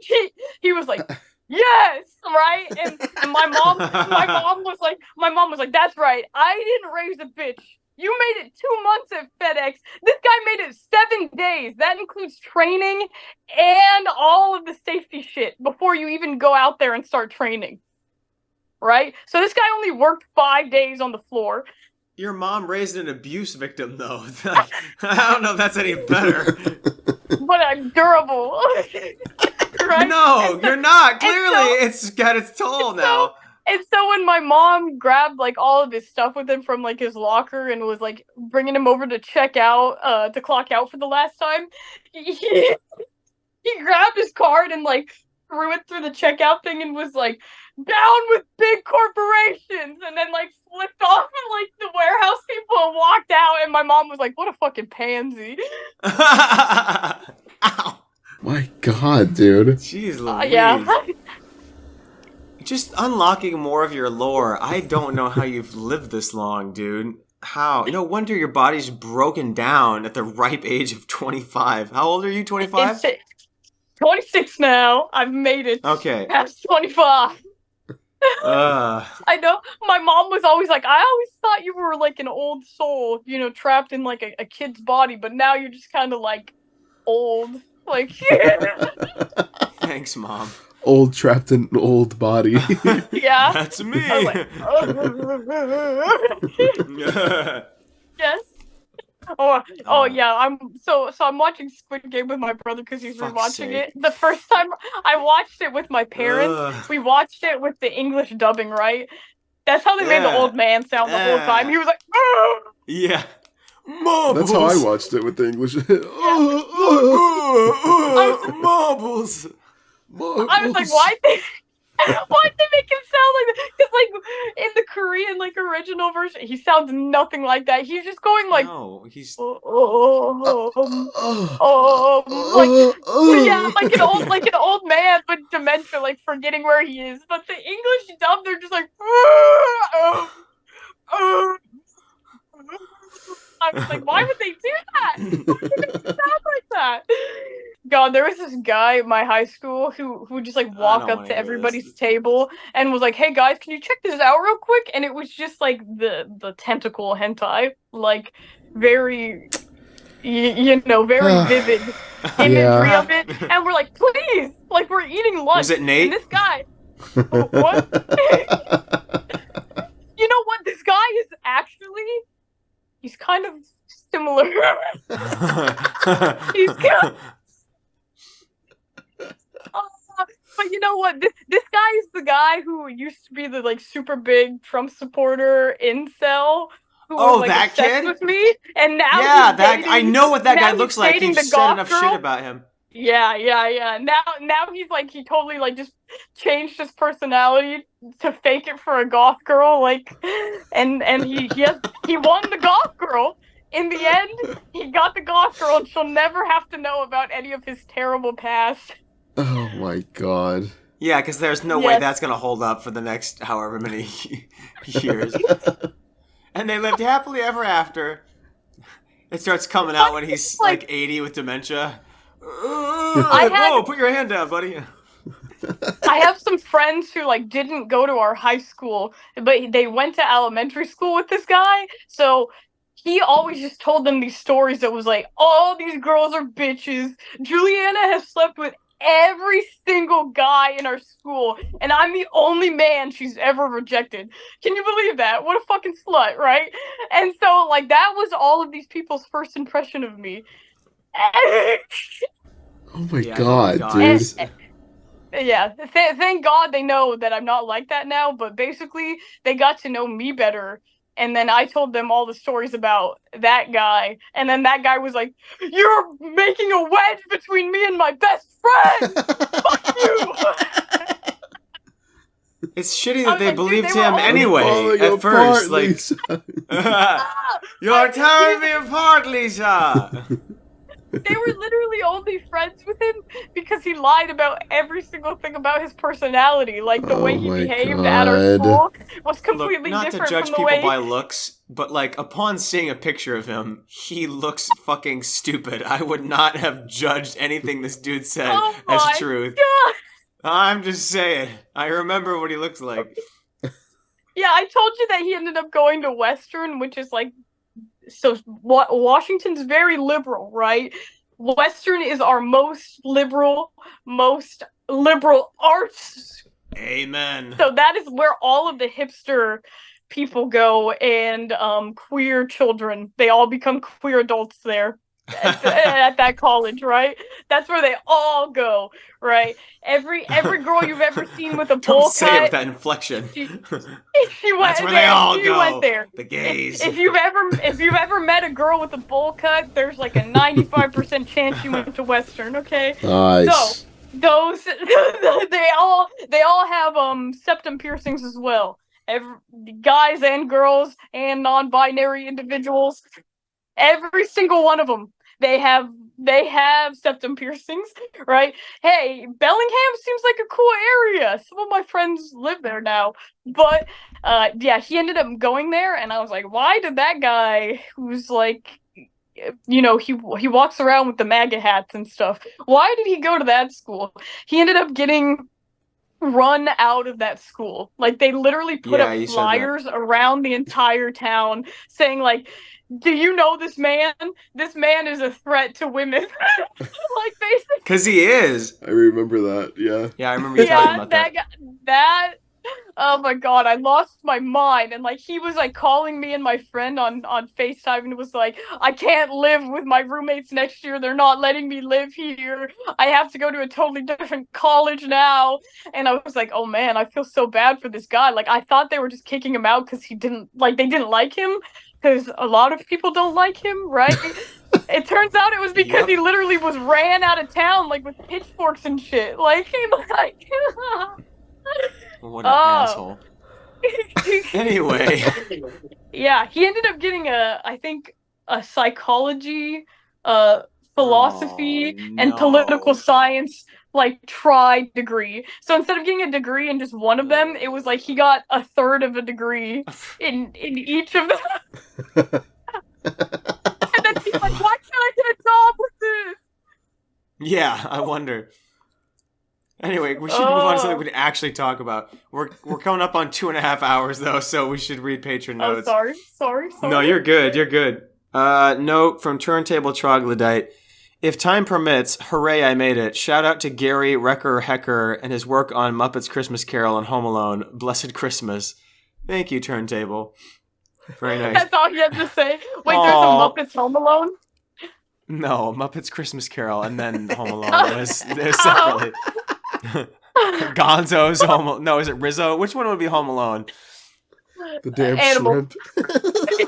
he was like, yes, right? And my mom was like, that's right. I didn't raise a bitch. You made it 2 months at FedEx. This guy made it 7 days. That includes training and all of the safety shit before you even go out there and start training. Right? So this guy only worked 5 days on the floor. Your mom raised an abuse victim, though. I don't know if that's any better. But I'm durable. Right? No, you're not. Clearly, it's got its toll now. And so when my mom grabbed like all of his stuff with him from like his locker and was like bringing him over to check out, to clock out for the last time, he grabbed his card and like threw it through the checkout thing and was like, down with big corporations, and then like flipped off and like the warehouse people walked out, and my mom was like, what a fucking pansy. Ow. My God, dude. Jeez Louise. Yeah. Just unlocking more of your lore. I don't know how you've lived this long, dude. How? No wonder your body's broken down at the ripe age of 25. How old are you, 25? 26 now. I've made it. Okay. Past 25. I know. My mom was always like, I always thought you were like an old soul, trapped in like a kid's body, but now you're just kind of like old. Like, thanks, Mom. Old trapped in an old body. Yeah. That's me. I was like, yes. Oh yeah. I'm watching Squid Game with my brother because he's rewatching it. The first time I watched it with my parents, we watched it with the English dubbing, right? That's how they made the old man sound the whole time. He was like, oh! Yeah. Marbles. That's how I watched it with the English. Marbles. I was like, why'd they make him sound like that? Because like in the Korean like original version, he sounds nothing like that. He's just going like, no, he's like an old man with dementia, like forgetting where he is. But the English dub, they're just like, I was like, why would they do that? Why would they sound like that? God, there was this guy at my high school who would just like walk up to everybody's table and was like, hey guys, can you check this out real quick? And it was just like the tentacle hentai, like very, very vivid imagery of it. And we're like, please, like we're eating lunch. Was it Nate? And this guy, what? You know what? This guy is actually, he's kind of similar. He's kind of, but you know what? This guy is the guy who used to be the like super big Trump supporter incel who was like that obsessed kid with me, and now I know what that guy looks like. You've said enough shit about him. Yeah. Now he's like he totally like just changed his personality to fake it for a goth girl, like, and he won the goth girl. In the end, he got the goth girl, and she'll never have to know about any of his terrible past. Oh my God. Yeah, because there's no way that's going to hold up for the next however many years. And they lived happily ever after. It starts coming out when he's like 80 with dementia. Whoa, put your hand down, buddy. I have some friends who like didn't go to our high school, but they went to elementary school with this guy, so he always just told them these stories that was like, all these girls are bitches. Julianna has slept with every single guy in our school, and I'm the only man she's ever rejected. Can you believe that? What a fucking slut, right? And so, like, that was all of these people's first impression of me. Oh my God, dude. Yeah, thank God they know that I'm not like that now, but basically, they got to know me better. And then I told them all the stories about that guy. And then that guy was like, you're making a wedge between me and my best friend! Fuck you! It's shitty I that was they like, dude, believed they were him all anyway Falling at apart, first. Like, Lisa. you're tearing me apart, Lisa. They were literally only friends with him because he lied about every single thing about his personality. Like the way Oh he my behaved at our God. school was Look, completely not to different judge from the people way. by looks, but like upon seeing a picture of him, he looks fucking stupid. I would not have judged anything this dude said Oh as my truth. god! I'm just saying. I remember what he looks like. Yeah, I told you that he ended up going to Western, which is like, so Washington's very liberal, right? Western is our most liberal arts. Amen. So that is where all of the hipster people go, and queer children. They all become queer adults there at that college, right? That's where they all go, right? Every girl you've ever seen with a Don't bowl say it with cut, that inflection. she went That's where there. they all She go. went there. The gays. If you've ever met a girl with a bowl cut, there's like a 95% chance she went to Western. Okay, Nice. so those they all have septum piercings as well. Guys and girls and non-binary individuals, every single one of them, they have septum piercings, right? Hey, Bellingham seems like a cool area. Some of my friends live there now, but yeah, he ended up going there, and I was like, why did that guy, who's like, you know, he walks around with the MAGA hats and stuff, why did he go to that school? He ended up getting run out of that school. Like, they literally put Yeah, up you said that. flyers around the entire town saying, like, do you know this man? This man is a threat to women. Like, basically. Because he is. I remember that, yeah. Yeah, I remember you talking about that. Oh my god, I lost my mind. And like, he was like calling me and my friend on FaceTime, and it was like, I can't live with my roommates next year. They're not letting me live here. I have to go to a totally different college now. And I was like, oh man, I feel so bad for this guy. Like, I thought they were just kicking him out because they didn't like him. Because a lot of people don't like him, right? It turns out it was because he literally was ran out of town, like, with pitchforks and shit. Like, he was like... What an asshole. Anyway. Yeah, he ended up getting I think, a psychology, philosophy, and political science, like, tri-degree. So instead of getting a degree in just one of them, it was like he got a third of a degree in each of them. And then he's like, why can't I get a job with this? Yeah, I wonder. Anyway, we should move on to something we can actually talk about. We're coming up on 2.5 hours, though, so we should read patron notes. Sorry. No, you're good. Note from Turntable Troglodyte. If time permits, hooray, I made it. Shout out to Gary Recker Hecker and his work on Muppets Christmas Carol and Home Alone. Blessed Christmas. Thank you, Turntable. Very nice. That's all he had to say. Wait, there's a Muppets Home Alone? No, Muppets Christmas Carol and then Home Alone. There's separately. Gonzo's Home Alone. No, is it Rizzo? Which one would be Home Alone? The damn Animal. shrimp.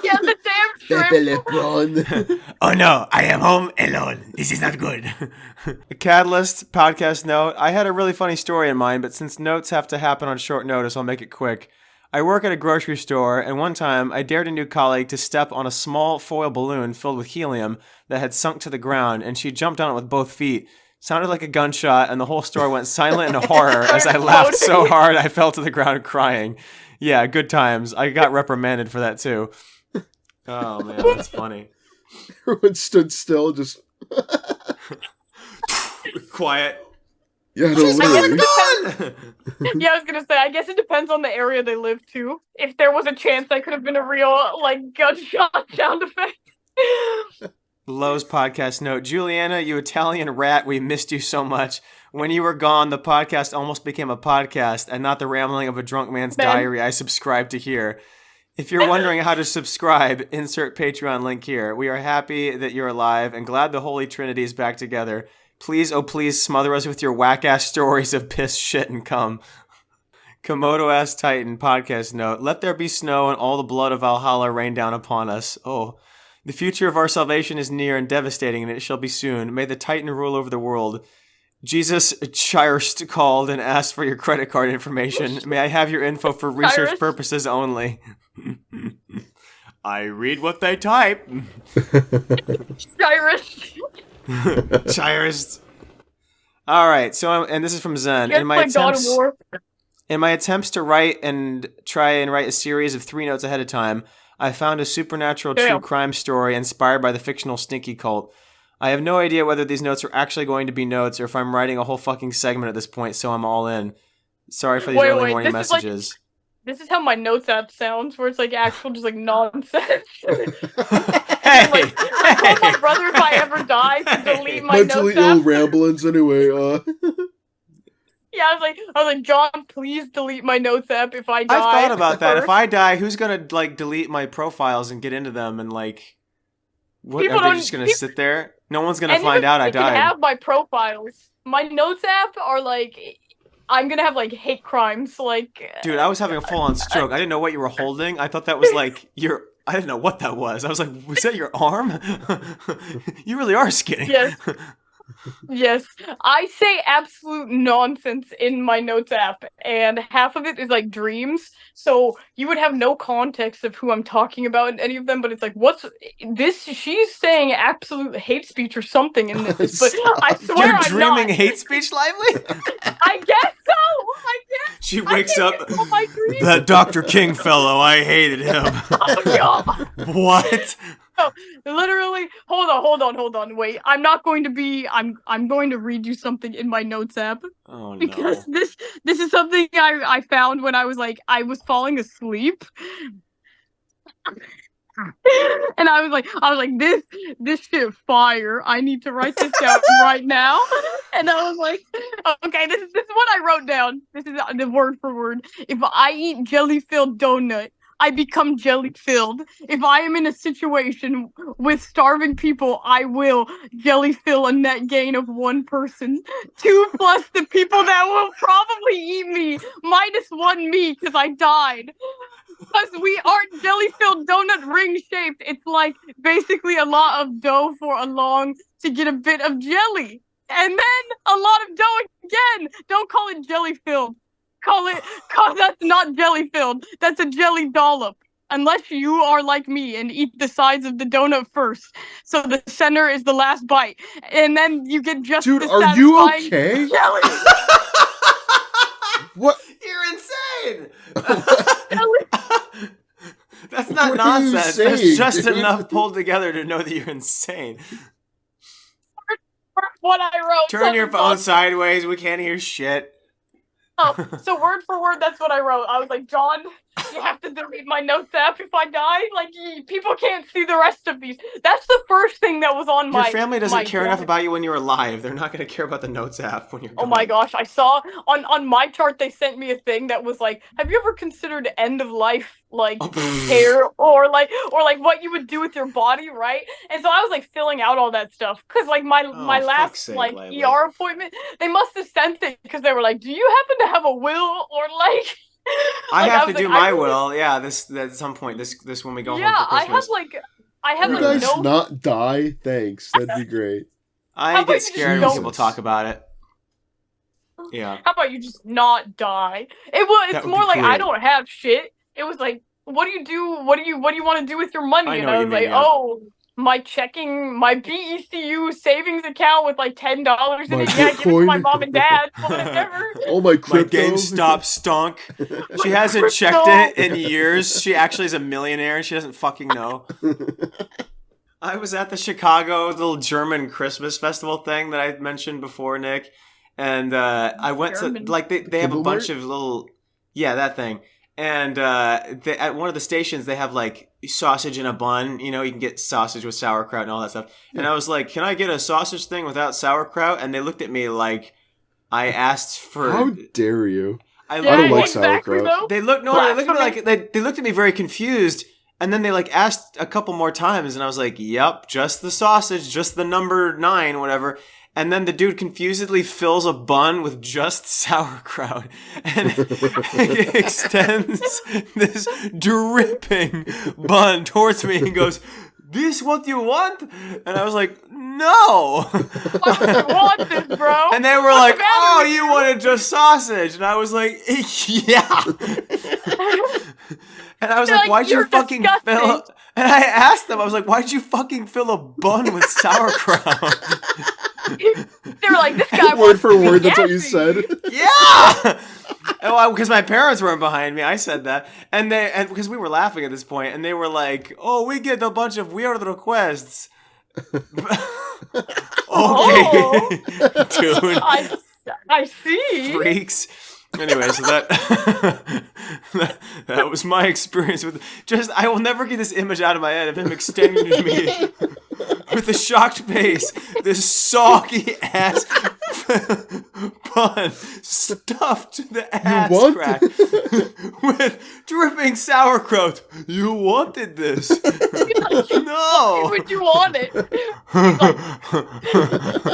Yeah, the damn Pepe shrimp. Lepron. Oh no, I am home alone. This is not good. A Catalyst podcast note. I had a really funny story in mind, but since notes have to happen on short notice, I'll make it quick. I work at a grocery store, and one time I dared a new colleague to step on a small foil balloon filled with helium that had sunk to the ground, and she jumped on it with both feet. Sounded like a gunshot, and the whole store went silent in horror as I laughed so hard I fell to the ground crying. Yeah, good times. I got reprimanded for that, too. Oh, man, that's funny. Everyone stood still, just... Quiet. Yeah, no, She's literally. gone! Yeah, I was gonna say, I guess it depends on the area they live to. If there was a chance that could have been a real, like, gunshot sound effect. Lowe's podcast note. Julianna, you Italian rat, we missed you so much. When you were gone, the podcast almost became a podcast and not the rambling of a drunk man's diary I subscribe to here. If you're wondering how to subscribe, insert Patreon link here. We are happy that you're alive and glad the Holy Trinity is back together. Please, oh please, smother us with your whack-ass stories of piss, shit, and cum. Komodo-ass Titan podcast note. Let there be snow and all the blood of Valhalla rain down upon us. Oh. The future of our salvation is near and devastating, and it shall be soon. May the Titan rule over the world. Jesus Chirst called and asked for your credit card information. May I have your info for research Chirst? purposes only? I read what they type. Cyrus. Chirst. All right, so and this is from Zen. Just like God of War. In my attempts to write and try and write a series of 3 notes ahead of time, I found a supernatural true crime story inspired by the fictional Stinky Cult. I have no idea whether these notes are actually going to be notes or if I'm writing a whole fucking segment at this point, so I'm all in. Sorry for these early morning messages. This is how my notes app sounds, where it's like actual just like nonsense. Hey! Like, I told my brother if I ever die to delete my Mentally notes ill app. ramblings anyway. Yeah, I was like, John, please delete my notes app if I die. I've thought about that. If I die, who's gonna like delete my profiles and get into them and like? What are they just gonna sit there? No one's gonna find out I died. I have my profiles. My notes app are like, I'm gonna have like hate crimes. Like, dude, I was having a full on stroke. I didn't know what you were holding. I thought that was like your. I didn't know what that was. I was like, was that your arm? You really are skinny. Yes. Yes, I say absolute nonsense in my notes app, and half of it is like dreams, so you would have no context of who I'm talking about in any of them, but it's like, what's this? She's saying absolute hate speech or something in this, but I swear You're I'm dreaming not. hate speech, Lively? I guess so! I guess! She wakes up, that Dr. King fellow, I hated him. Oh, God. What? No, literally, hold on, wait. I'm not going to be, I'm going to read you something in my notes app. Oh, no. Because this is something I found when I was falling asleep. And I was like, this shit fire. I need to write this down right now. And I was like, okay, this is what I wrote down. This is the word for word. If I eat jelly-filled donut, I become jelly-filled. If I am in a situation with starving people, I will jelly-fill a net gain of 1 person. 2 plus the people that will probably eat me, minus 1 me, because I died. Because we aren't jelly-filled donut ring-shaped. It's like basically a lot of dough for a long to get a bit of jelly. And then a lot of dough again. Don't call it jelly-filled. Call that's not jelly-filled. That's a jelly dollop. Unless you are like me and eat the sides of the donut first. So the center is the last bite. And then you get just Dude, the are you satisfying okay? jelly. What? You're insane! Jelly. That's not What are you nonsense. saying, That's just dude? enough pulled together to know that you're insane. What I wrote. Turn your phone sideways. We can't hear shit. Oh, so word for word, that's what I wrote. I was like, John, you have to delete my notes app if I die. Like, people can't see the rest of these. That's the first thing that was on Your my... family doesn't care enough about you when you're alive. They're not going to care about the notes app when you're gone. Oh my gosh, I saw on my chart they sent me a thing that was like, have you ever considered end of life care or like what you would do with your body, right? And so I was like filling out all that stuff because like my last sake, like Lively. ER appointment, they must have sent it because they were like, do you happen to have a will or like I have to do my will. Yeah, this at some point. This when we go home for Christmas. I have You like guys no. not die? Thanks. That'd be great. I get scared when Jesus. people talk about it. Yeah. How about you just not die? It's more like I don't have shit. It was like, what do you do? What do you want to do with your money? And I was like, my BECU savings account with like $10 in it. Yeah, give it to my mom and dad. Whatever. Oh my crypto. My GameStop stunk. She hasn't checked it in years. She actually is a millionaire and she doesn't fucking know. I was at the Chicago little German Christmas festival thing that I mentioned before, Nick. And I went German. to, like, they have a bunch of little, that thing. And at one of the stations, they have, like, sausage in a bun. You know, you can get sausage with sauerkraut and all that stuff. Yeah. And I was like, can I get a sausage thing without sauerkraut? And they looked at me like I asked for... How dare you? I don't like sauerkraut. They looked at me like, they looked at me very confused. And then they, like, asked a couple more times. And I was like, yep, just the sausage, just the number 9, whatever. And then the dude confusedly fills a bun with just sauerkraut and extends this dripping bun towards me and goes, this what you want? And I was like, no. Why would you want this, bro? And they were What's like, the matter oh, with you wanted just sausage. And I was like, yeah. And I was They're like, like, why'd you "You're fucking fill disgusting." And I asked them, I was like, why'd you fucking fill a bun with sauerkraut? They were like, this guy Word wants for to be word, that's what you gassy. said. Yeah. Oh, because my parents weren't behind me. I said that, and because we were laughing at this point, and they were like, "Oh, we get a bunch of weird requests." Okay, Oh. dude, I see. freaks. Anyway, so that was my experience with. I will never get this image out of my head of him extending to me with a shocked face, this soggy ass bun stuffed to the ass want crack with dripping sauerkraut. You wanted this? No. Would you want it?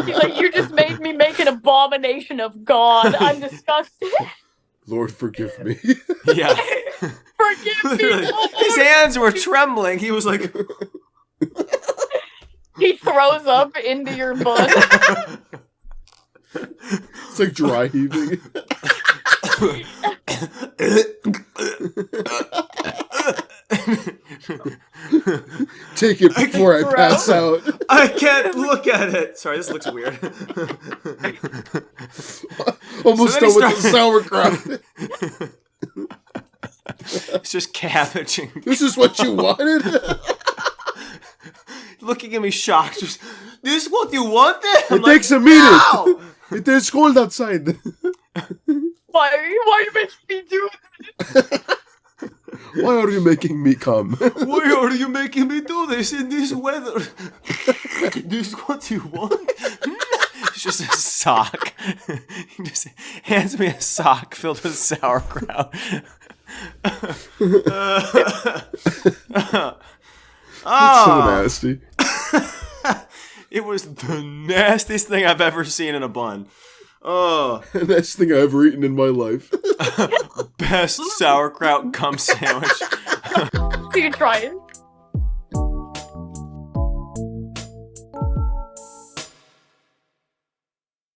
He's like, you just made me make an abomination of God. I'm disgusted. Lord, forgive me. Yeah. Forgive me. Literally. Lord. His hands were trembling. He was like, He throws up into your butt. It's like dry heaving. Take it before I pass out. I can't look at it. Sorry, this looks weird. Almost So done then with the sauerkraut. It's just cabbaging. This is what you wanted? Looking at me shocked. Just, this is what you wanted? I'm It takes a minute. "No!" It is cold outside. Why are you making me do this? Why are you making me come? Why are you making me do this in this weather? This is what you want? It's just a sock. He just hands me a sock filled with sauerkraut. It's so nasty. It was the nastiest thing I've ever seen in a bun. Oh, Best thing I've ever eaten in my life. best sauerkraut cum sandwich. So you try it.